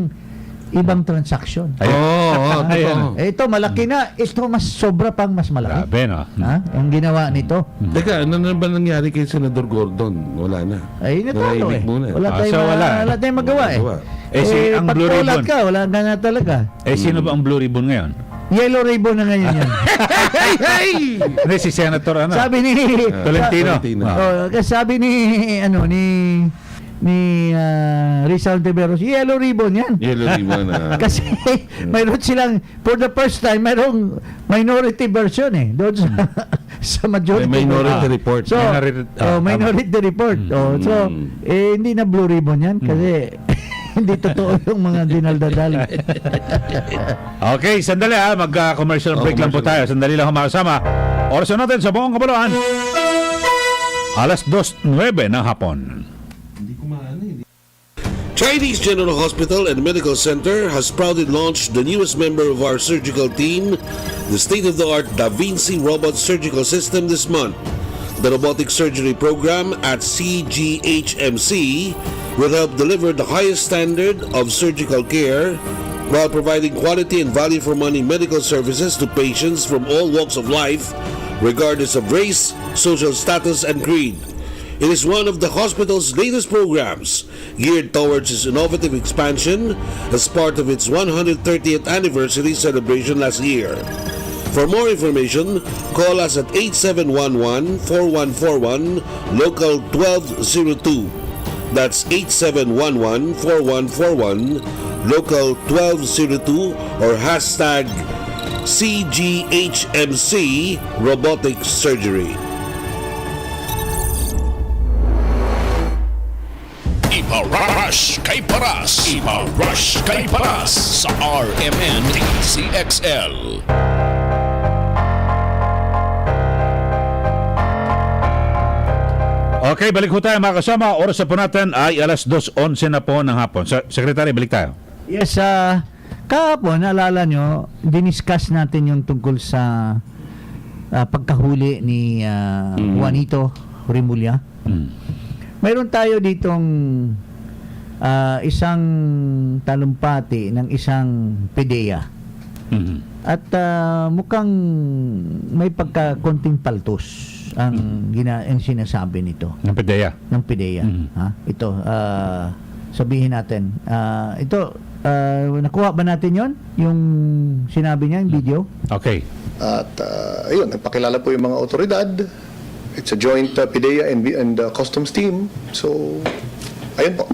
ibang transaction.
Ayan.
Ito malaki na, ito mas sobra pang mas malaki.
Grabe, no?
Ha? Ang ginawa nito.
Teka, ano na ba nangyari kay Senador Gordon? Wala na.
Ay, natalo
Nanahimik muna.
Wala
Ah,
tayong
so wala.
wala tayong magawa eh.
Magawa.
Ang Blue
pagtulat
Ribbon.
ka, wala ka na talaga.
Sino ba ang Blue Ribbon ngayon?
Yellow ribbon na ngayon yan.
Hindi, si Senator,
Sabi ni
Tolentino.
kasi sabi ni Rizal Tiberos, yellow ribbon yan.
Yellow ribbon na.
Kasi mayroon silang, for the first time, mayroong minority version eh. Doon sa majority.
May minority
version.
report.
So, minority report. So, hindi na blue ribbon yan kasi hindi totoo yung mga dinaldadal.
Okay, sandali mag-commercial break lang po tayo. Sandali lang humakasama. Oras natin sa buong kabuluhan. 2:09 ng hapon.
Chinese General Hospital and Medical Center has proudly launched the newest member of our surgical team, the state-of-the-art Da Vinci Robot Surgical System this month. The robotic surgery program at CGHMC will help deliver the highest standard of surgical care while providing quality and value for money medical services to patients from all walks of life, regardless of race, social status, and creed. It is one of the hospital's latest programs geared towards its innovative expansion as part of its 130th anniversary celebration last year. For more information, call us at 8711-4141, local 1202. That's 8711-4141, local 1202, or hashtag CGHMC Robotic Surgery.
Ipa-rush kay Paras. Ipa-rush kay Paras sa RMN DCXL.
Okay, balik po tayo mga kasama. Oras na po natin ay 2:11 na po ng hapon. Secretary, balik tayo.
Yes, kahapon, naalala nyo, diniscuss natin yung tungkol sa pagkahuli ni Juanito Rimulya. Mayroon tayo ditong isang talumpati ng isang PDEA. At mukhang may pagkakonting paltos ang sinasabi nito
Ng PDEA.
ng PDEA. Ha? Ito, sabihin natin. Ito, nakuha ba natin yon? Yung sinabi niya, yung video?
Okay.
At ayun, nagpakilala po yung mga otoridad. It's a joint PDEA and customs team. So, ayun po.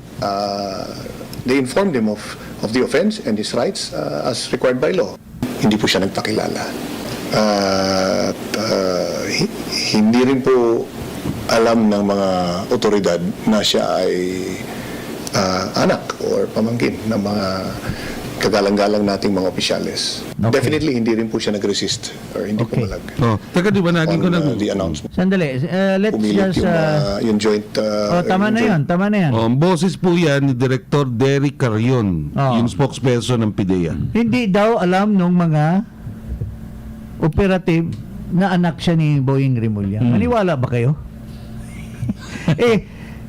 They informed him of the offense and his rights as required by law. Hindi po siya nagpakilala. At hindi rin po alam ng mga otoridad na siya ay anak or pamangkin ng mga kagalang-galang nating mga opisyales.
Okay.
Definitely, hindi rin po siya nag-resist or hindi
Okay.
pumalag
Oh, teka, di ba naging ko
on
na...
the announcement.
Sandali, let's
Pumilit
just...
yung joint...
tama na
yung
yan, tama na yan.
Oh, ang boses po yan ni Director Derek Carion,
Oh.
yung spokesperson ng PDEA.
Hindi daw alam nung mga operative na anak siya ni Boying Rimulya. Maniwala ba kayo?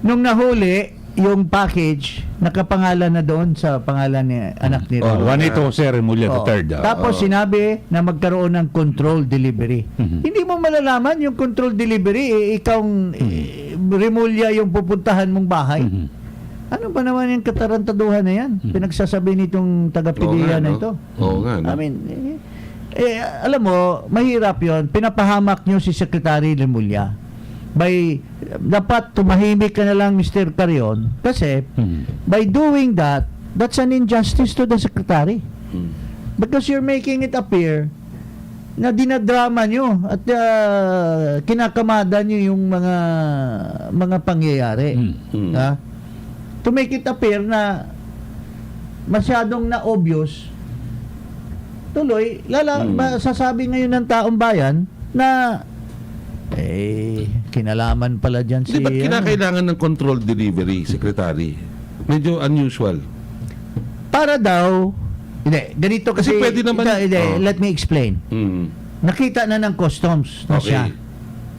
Nung nahuli, yung package, nakapangalan na doon sa pangalan ni anak ni Rimulya.
Juanito Jose Rimulya
Oh.
III.
Tapos sinabi na magkaroon ng control delivery. Hindi mo malalaman yung control delivery, ikaw Rimulya yung pupuntahan mong bahay. Ano ba naman yung katarantaduhan na yan? Pinagsasabi nitong taga-PDEA na ito.
Oo nga,
I
no?
mean, alam mo, mahirap yon. Pinapahamak nyo si Secretary Rimulya. Dapat tumahimik ka na lang, Mr. Carion. Kasi, by doing that, that's an injustice to the Secretary. Because you're making it appear na dinadrama nyo at kinakamada nyo yung mga pangyayari. Ha? To make it appear na masyadong na-obvious, tuloy, sasabi ngayon ng taong bayan na kinalaman pala dyan si...
Di ba't kinakailangan ng control delivery, Secretary? Medyo unusual.
Para daw, hindi, ganito kasi...
Kasi pwede naman-
let me explain. Nakita na ng customs na siya.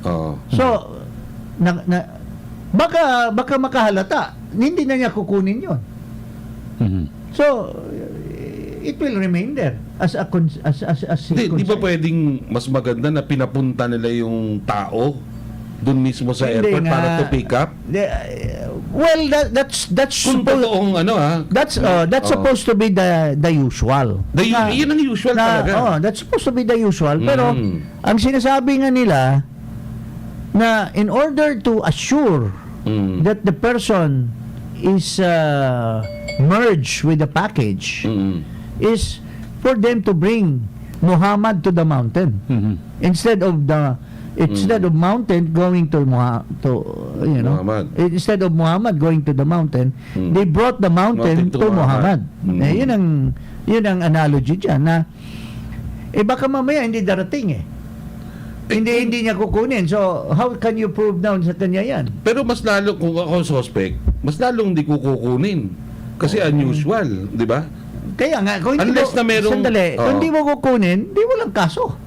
Oo.
So, baka makahalata. Hindi na niya kukunin yon. So, it will remain there as a
Di ba pwedeng mas maganda na pinapunta nila yung tao doon mismo sa
Hindi
airport
nga.
para to pick up?
Well, that's
Kung totoong ano
that's
Oo.
supposed to be the usual.
Yun ang usual talaga.
That's supposed to be the usual. Pero ang sinasabi nga nila na in order to assure that the person is merged with the package is for them to bring Muhammad to the mountain instead of mountain going to
Muhammad.
instead of Muhammad going to the mountain, they brought the mountain
Mountain to
to Muhammad.
Muhammad.
Yun ang analogy diyan na baka mamaya hindi darating hindi niya kukunin. So how can you prove down sa kanya yan?
Pero mas lalo kung ako suspect, mas lalong di ko kukunin. Kasi unusual, di ba?
Kaya nga kung hindi
Unless na merong-
sandali, kung
Oo.
hindi mo kukunin, di walang kaso.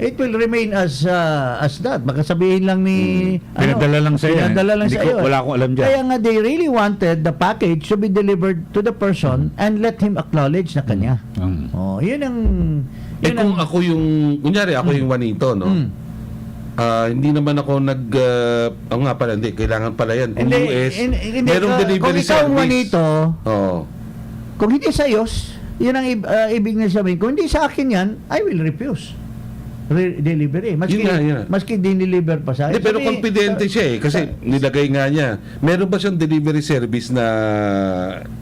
It will remain as that. Baka sabihin lang ni
Pinadala lang sa'yo,
Pinadala lang
Hindi
sa'yo.
ko- wala akong alam dyan.
Kaya nga they really wanted the package to be delivered to the person and let him acknowledge na kanya. Yun ang
Kung ako yung, kunyari ako yung Juanito, no? Hindi naman ako nga pala, hindi, kailangan pala yan. Kung US, merong delivery
kung ikaw
service.
Juanito,
Oo.
kung hindi sa iyos, yun ang ibig na sabihin. Kung hindi sa akin yan, I will refuse delivery. Maski,
Yun nga.
maski dineliver pa sa akin.
Hindi, pero confidente siya kasi nilagay nga niya. Meron ba siyang delivery service na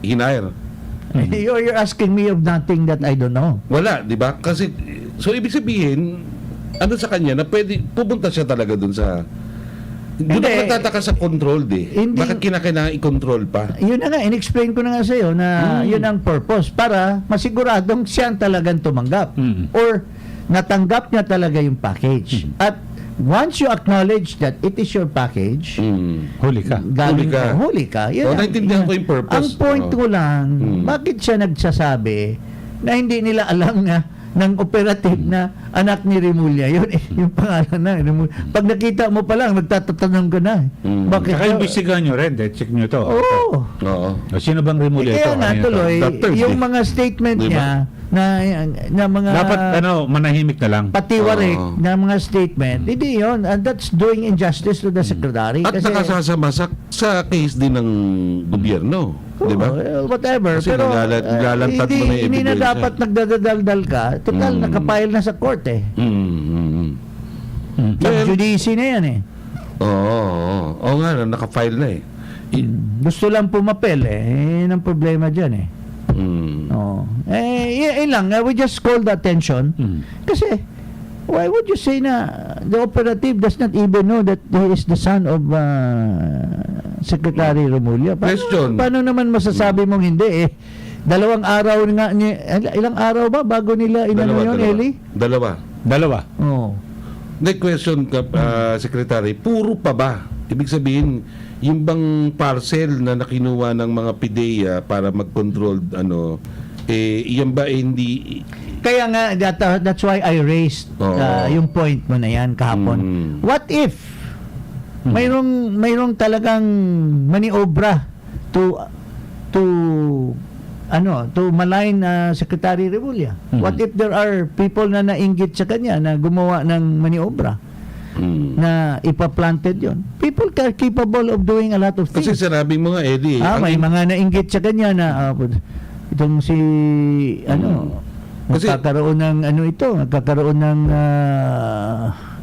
hinire?
You're asking me of nothing that I don't know.
Wala, di ba? Kasi, so ibig sabihin, ano sa kanya, na pwede, pupunta siya talaga dun sa... Doon
Hindi.
ako nagtataka sa controlled
Hindi.
Bakit kinakailangan i-control pa?
Yun na nga, in-explain ko na nga sa'yo na yun ang purpose para masiguradong siya ang talagang tumanggap or natanggap niya talaga yung package. At once you acknowledge that it is your package,
Huli ka.
galing
Huli ka.
huli ka. Yun
Naintindihan ko yung purpose.
Ang point
Oo.
ko lang, bakit siya nagsasabi na hindi nila alam na ng operative na anak ni Remulla. Yun yung pangalan na. Pag nakita mo pa lang, magtatatanong ka na. Bakit?
Saka imbestigahan nyo rin, check nyo to.
Oo.
Oo.
Sino bang Remulla ito?
Kaya nga
Ano ito?
tuloy,
Doctor,
yung
di-
mga statement
di ba?
niya na mga
Dapat manahimik na lang.
patiwarik
Oo.
na mga statement, hindi yun. And that's doing injustice to the secretary.
At nakasasama sa case din ng gobyerno. Di ba?
Whatever.
Kasi
Pero
nilalantad mo na yung
hindi na
ebidensya.
dapat nagdadaldal ka. Total, nakapile na sa court Judici na yan
Oo nga, nakafile na eh.
Gusto lang pumapel Yun ang problema dyan Oo. Yun lang. We just call the attention. Kasi, why would you say na the operative does not even know that he is the son of Secretary Remulla?
Question.
Paano naman masasabi mong hindi 2 araw nga ilang araw ba bago nila inano yun, Eli?
Dalawa.
Oo.
Next question, Secretary, puro pa ba? Ibig sabihin, yung bang parcel na nakinuha ng mga PIDEA para mag-control, yan ba hindi...
Kaya nga, that's why I raised yung point mo na yan kahapon. What if mayroong talagang maniobra to malign Secretary Remulla? What if there are people na nainggit sa kanya na gumawa ng maniobra na ipaplanted yon? People are capable of doing a lot of
Kasi
things.
sinabi mo nga, Eddie,
May mga nainggit sa kanya na itong si
Kasi-
magkakaroon ng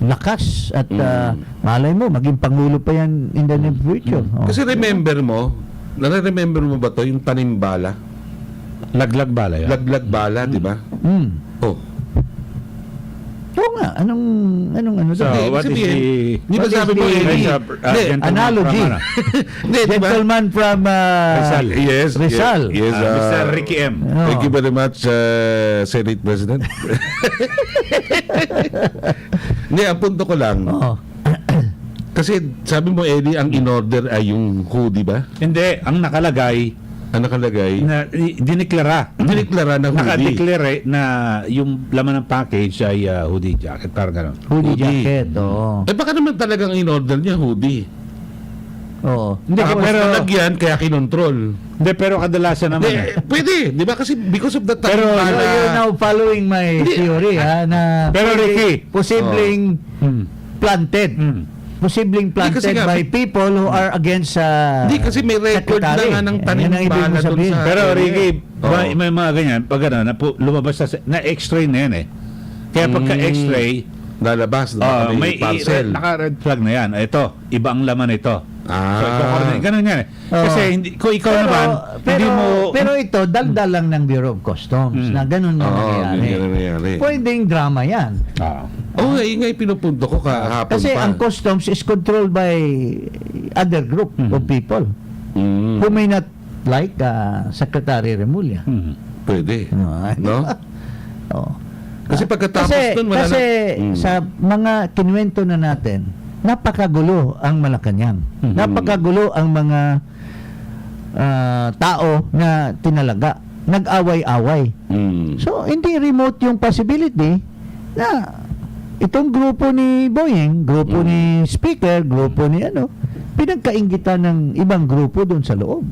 lakas at malay mo maging pangulo pa yan in the near future.
kasi remember mo ba to yung tanimbala?
Laglag bala yan.
Laglag bala, di ba? Oh.
Oo nga, anong
So,
Hindi,
what is
sabihin,
the...
di ba
what
sabi
is
mo,
the-
Eddie?
Gentleman
analogy.
from ano?
Hindi, di ba?
gentleman from
Rizal.
Yes.
Rizal.
Yes,
Mr. Ricky M.
Oo.
Thank you very much, Senate President. Hindi, ang punto ko lang,
Oo.
kasi sabi mo, Eddie, ang in-order ay yung hoodie ba?
Hindi, ang nakalagay,
Ang nakalagay,
na diniklara.
diniklara na hoodie.
Nakadeclare na yung laman ng package ay hoodie jacket, parang gano'n.
Hoodie
Hoodie.
jacket, oo.
Baka naman talagang in-order niya hoodie.
Oo.
Hindi,
Tapos
pero,
nalagyan, kaya kinontrol.
hindi, pero kadalasan naman.
Pwede, di ba? Kasi because of the time.
Pero,
So you're now following my theory, ha, na
Pero, Ricky,
posibleng planted. Posibleng
kasi
planted
nga,
by people who are against
Hindi kasi may record na
secretary.
nga ng tanim
Yan ang ibig
bala
mo
doon
sabihin.
sa...
Pero Ricky,
Oo.
may mga ganyan, pag ano, lumabas na X-ray na yan eh. Kaya pagka X-ray,
Lalabas, may parcel.
naka-red flag na yan. Ito, iba ang laman ito. So, ganun yan eh. Kasi hindi, kung ikaw naman, hindi mo...
pero ito, daldal lang ng Bureau of Customs na ganun na nangyayari. Pwedeng drama yan.
Oo, nga pinupunto ko kahapon
Kasi
pa.
ang customs is controlled by other group of people who may not like Secretary Remulla.
Pwede. No?
Oh.
Kasi pagkatapos nun, wala
kasi
na...
sa mga kinuwento na natin, napakagulo ang Malacanang. Napakagulo ang mga tao na tinalaga. Nag-away-away. So, hindi remote yung possibility na itong grupo ni Boyeng, grupo ni Speaker, grupo ni pinagkainggitan ng ibang grupo doon sa loob.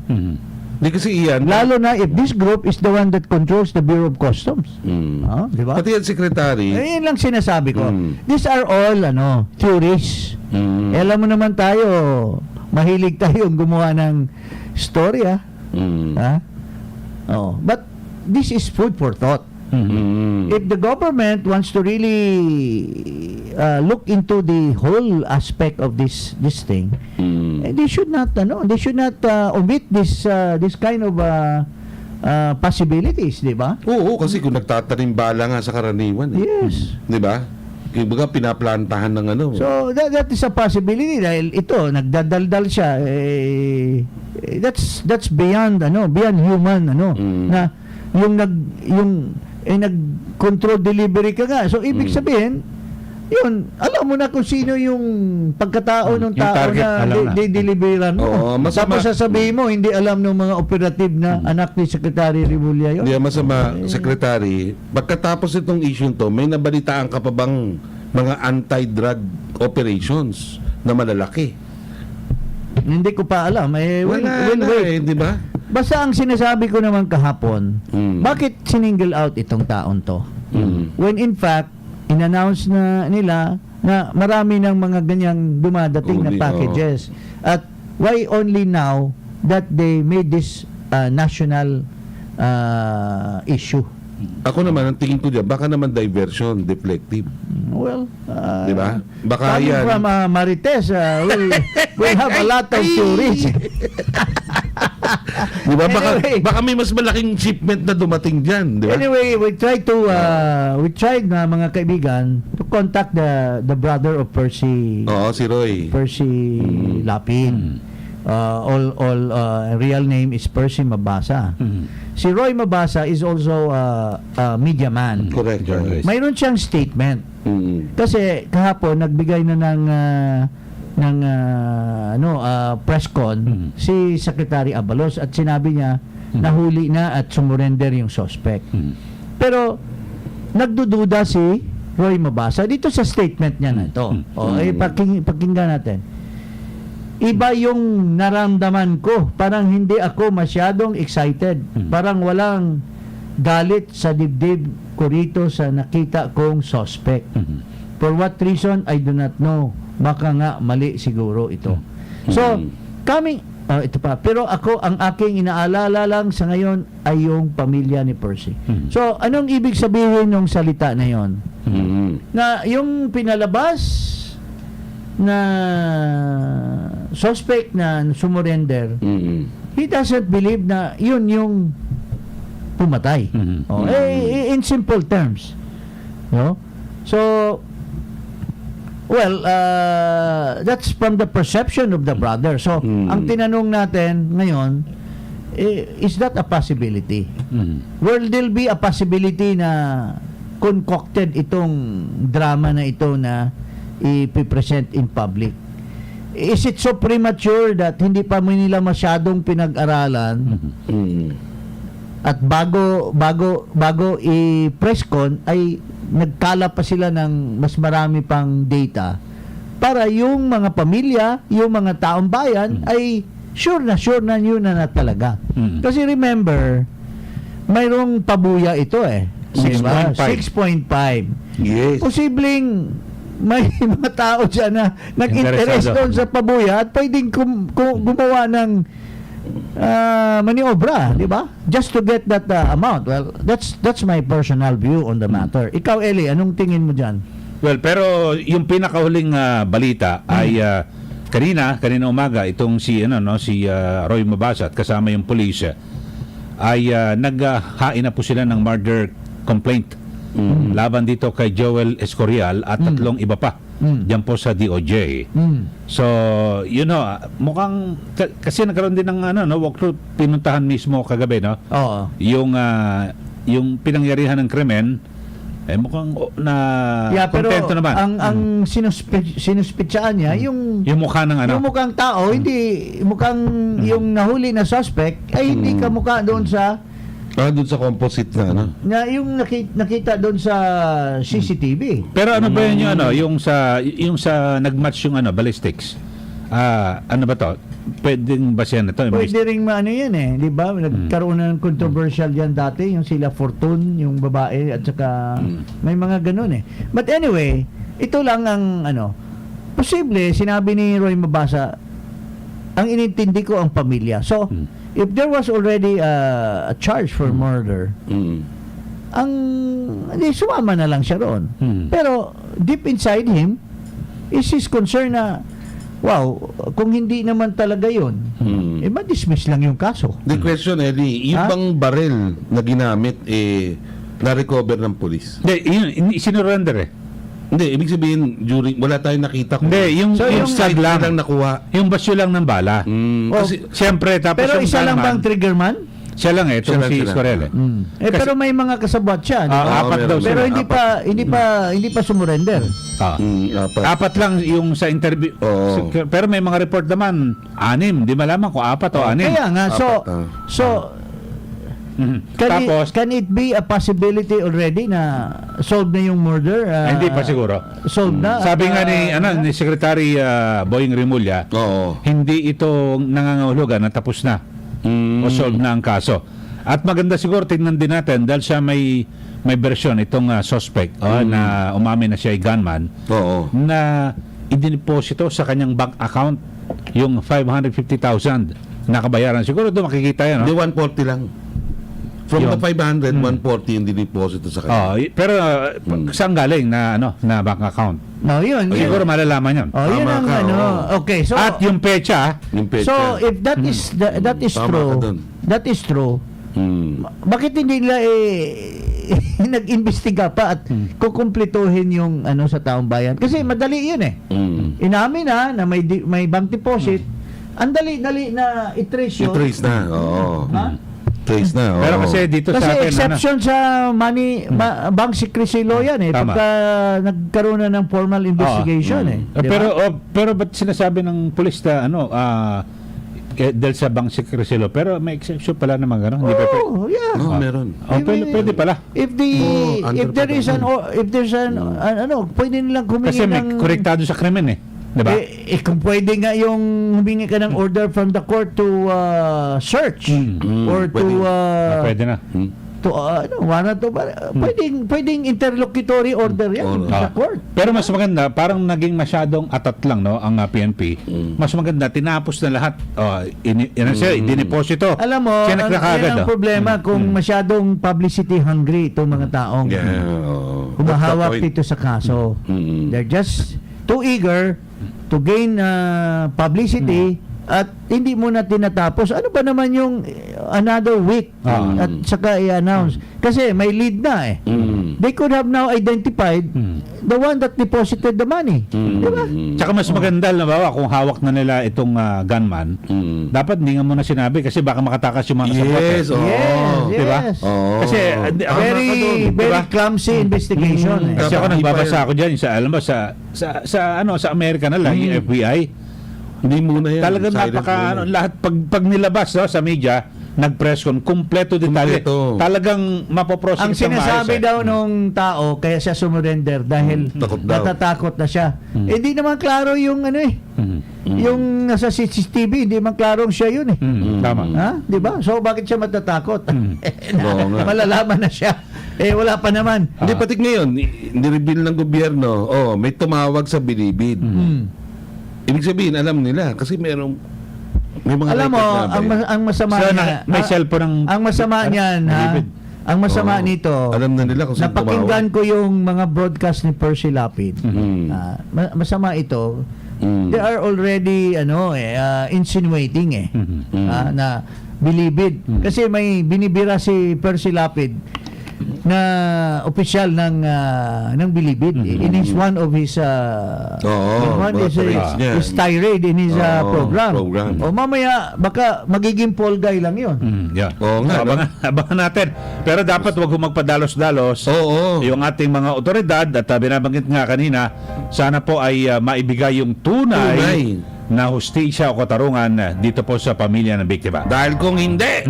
Hindi kasi iyan.
Lalo na if this group is the one that controls the Bureau of Customs. Di ba?
Pati yan, Secretary.
Yun lang sinasabi ko. These are all theories. Alam mo naman tayo, mahilig tayong gumawa ng storya. But this is food for thought. If the government wants to really look into the whole aspect of this thing, they should not omit this kind of possibilities, di ba?
Oo, kasi kung nagtatanim bala nga sa karaniwan.
Yes.
Di ba? Kumbaga pinaplantahan ng
So that is a possibility dahil ito nagdadaldal siya that's beyond human na yung nag-control delivery ka nga. So ibig sabihin yun, alam mo na kung sino yung pagkatao ng
Yung
tao
target,
na
alam na.
deliveran mo.
Oo, masama.
Tapos sasabihin mo hindi alam ng mga operative na anak ni Secretary Remulla yun.
Hindi masama, Secretary. Pagkatapos itong issue to, may nabalitaan ka pa bang mga anti-drug operations na malalaki?
Hindi ko pa alam.
Wala na
wait.
di ba?
Basta ang sinasabi ko naman kahapon, bakit siningle out itong taon to? When in fact, in-announce na nila na marami ng mga ganyang dumadating na packages. At why only now that they made this national issue?
Ako naman, ang tingin ko dyan, baka naman diversion, deflective.
Well,
Di ba? Baka
coming
yan.
from Marites, we'll have a lot of theories.
Di ba?
Anyway.
Baka may mas malaking shipment na dumating dyan. Di ba?
Anyway, we tried na mga kaibigan to contact the brother of Percy
Oo, si Roy.
Lapid. Real name is Percy Mabasa. Si Roy Mabasa is also a media man.
Correct.
Journalist.
Mayroon siyang statement. Kasi kahapon nagbigay na ng press con si Secretary Abalos at sinabi niya nahuli na at sumurrender yung suspect. Pero nagdududa si Roy Mabasa dito sa statement niya na ito. Pakinggan natin. Iba yung naramdaman ko. Parang hindi ako masyadong excited. Parang walang galit sa dibdib ko rito sa nakita kong suspect. For what reason, I do not know. Baka nga mali siguro ito. So, ito pa. Pero ako, ang aking inaalala lang sa ngayon ay yung pamilya ni Percy. So, anong ibig sabihin ng salita na yon? Na yung pinalabas na suspect na sumurrender, he doesn't believe na yun yung pumatay. In simple terms. No? So, well, that's from the perception of the brother. So, ang tinanong natin ngayon, is that a possibility? Will there be a possibility na concocted itong drama na ito na ipipresent in public? Is it so premature that hindi pa nila masyadong pinag-aralan at bago i-press con ay nagkala pa sila ng mas marami pang data para yung mga pamilya, yung mga taong bayan ay sure na yun na talaga. Kasi remember, mayroong pabuya ito eh.
6.5.
6.5.
Yes.
Posibleng may mga tao dyan na nag-interest
Interesado.
doon sa pabuya at pwedeng gumawa ng maniobra, di ba? Just to get that amount. Well, that's my personal view on the matter. Ikaw, Eli, anong tingin mo dyan?
Well, pero yung pinakahuling balita ay kanina umaga itong si Roy Mabasa at kasama yung police ay naghain na po sila ng murder complaint laban dito kay Joel Escorial at tatlong iba pa diyan po sa DOJ. So, mukhang kasi nagkaroon din ng walkthrough, pinuntahan mismo kagabi, no?
Oo.
Yung pinangyarihan ng krimen mukhang
Pero
kontento naman.
ang sinuspitsaan niya, yung
Mukha ng
yung mukhang tao, hindi mukhang yung nahuli na suspect ay hindi kamukha doon sa
Doon sa composite na,
yung nakita doon sa CCTV.
Pero ano ba yun yung sa nagmatch yung ballistics? Ano ba to? Pwedeng ba siya na to?
Pwede ring maano yan eh, di ba? Nagkaroon na ng controversial yan dati, yung sila Fortune, yung babae, at saka may mga ganun eh. But anyway, ito lang ang posible, sinabi ni Roy Mabasa, ang inintindi ko ang pamilya. So, if there was already a charge for murder, sumama na lang siya roon. Pero, deep inside him, is his concern na, wow, kung hindi naman talaga yun, ma-dismiss lang yung kaso.
The question, Eddie, yung bang baril na ginamit, na-recover ng polis?
Hindi, yun, sinurrender eh.
Hindi, ibig sabihin, wala tayong nakita kung...
Hindi, yung
side
side lang.
nakuha.
Yung basyo lang ng bala.
Kasi,
Siyempre, tapos
Pero
yung
isa lang
gunman,
bang triggerman?
siya lang
Siya lang,
si
siya lang.
Escorial eh.
Pero may mga kasabwat siya, di ba?
Apat
meron
daw
siya.
Pero
sila.
hindi pa sumurrender.
apat.
Apat lang yung sa interview.
Oo.
Pero may mga report naman, 6. Di malaman kung 4 o 6.
Kaya nga,
Tapos,
can it be a possibility already na solved na yung murder?
hindi pa siguro.
Solved na?
Sabi nga ni Secretary Boying Rimulya,
Oo.
hindi ito nangangahulugan na tapos na o solve na ang kaso. At maganda siguro tingnan din natin dahil siya may version itong suspect na umamin na siya ay gunman
Oo.
na idiniposito sa kanyang bank account yung 550,000 nakabayaran. Siguro doon makikita yan.
Hindi,
No?
140 lang. From
Yun.
the 500, 140 yung diniposito sa kanya.
Pero saan galing na bank account?
No, yun.
Siguro malalaman yun.
Yun
Tama
ang
ka, oo.
Okay, so
At yung pecha,
Yung petsa.
so if that is
Tama
true,
ka dun.
that is true, bakit hindi nila nag-imbestiga pa at kukumplituhin yung sa taong bayan? Kasi madali yun eh. Inamin na may bank deposit, ang dali-dali na i-trace yun.
I-trace na. Oo.
Ha?
Trace na.
pero
oo.
kasi dito
Kasi
sa atin,
exception sa money bank secrecy law yan eh.
Tama.
Pagka nagkaroon na ng formal investigation eh. Di ba?
pero ba't sinasabi ng pulis na dahil sa bank secrecy law, pero may exception pala naman gano'n. Hindi pa
Oh, yeah.
Oo, meron.
pwede pala.
If
under
there is pwede nilang humingi
Kasi may
ng
korektado sa krimen eh. Diba?
kung pwede nga yung humingi ka ng order from the court to search or to
Pwede na.
warrant to pwedeng interlocutory order yan sa court.
Pero mas maganda, parang naging masyadong atat lang ang PNP. Mas maganda, tinapos na lahat. Diniposito.
Alam mo,
Siya nagkakagad,
yan ang problema kung masyadong publicity hungry itong mga taong
Yeah, oo.
humahawak
That's the point.
dito sa kaso. They're just too eager to gain publicity at hindi mo na tinatapos. Ano ba naman yung another week at saka i-announce? Kasi may lead na eh. They could have now identified the one that deposited the money. Di ba?
Tsaka mas maganda, nabawa, kung hawak na nila itong gunman, dapat hindi nga muna sinabi kasi baka makatakas yung mga kasabot.
Yes, oo.
Yes,
Diba?
yes.
Oo.
Kasi
Very
Diba?
clumsy investigation. eh.
Kasi ako
Dapat
nagbabasa
iba
ako diyan sa alam mo sa Amerika na lang yung FBI.
Hindi muna yan.
Talagang
Silent
napaka
muna.
lahat pag nilabas sa media, nag-press con, kumpleto detalye.
Kumpleto.
Talagang mapoprosecute
Ang
ng
sinasabi
maayos, eh.
daw nung tao, kaya siya sumurrender dahil
Takot daw.
natatakot na siya. Eh, di naman klaro yung ano eh. Yung nasa CCTV, hindi man klarong siya yun eh.
Tama.
Ha? Di ba? So, bakit siya matatakot?
Oo nga.
Malalaman na siya. Eh, wala pa naman.
Hindi, patik ngayon, nireveal ng gobyerno, may tumawag sa bilibid. Ibig sabihin, alam nila, kasi may mga
Alam mo,
record na ba yun?
ang masama
So,
niya,
may cellphone ng...
ang masama niyan, ha?
Bilibid.
Ang masama
Oo.
nito,
Alam na nila kung sino
napakinggan ko yung mga broadcast ni Percy Lapid.
Mm.
Masama ito.
Mm.
They are already insinuating na bilibid. Kasi may binibira si Percy Lapid na opisyal ng bilibid. In his one of his
mga parades niya.
his tirade in his
Oo,
program.
program.
O mamaya baka magiging Paul Guy lang yun.
Yeah.
Oo nga, no?
Abangan natin. Pero dapat wag magpadalos-dalos.
Oo.
Yung ating mga otoridad at binabanggit nga kanina, sana po ay maibigay yung tunay na hustisya o katarungan dito po sa pamilya ng biktima.
Dahil kung hindi,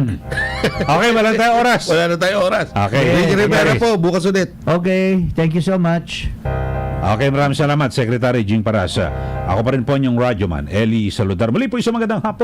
Okay, wala tayong oras.
wala na tayo oras.
Okay.
Ricky Rivera
Okay.
po, bukas ulit.
Okay, thank you so much.
Okay, maraming salamat, Secretary Jing Paras. Ako pa rin po yung radyoman, Eli Saludar. Muli po isang magandang hapon.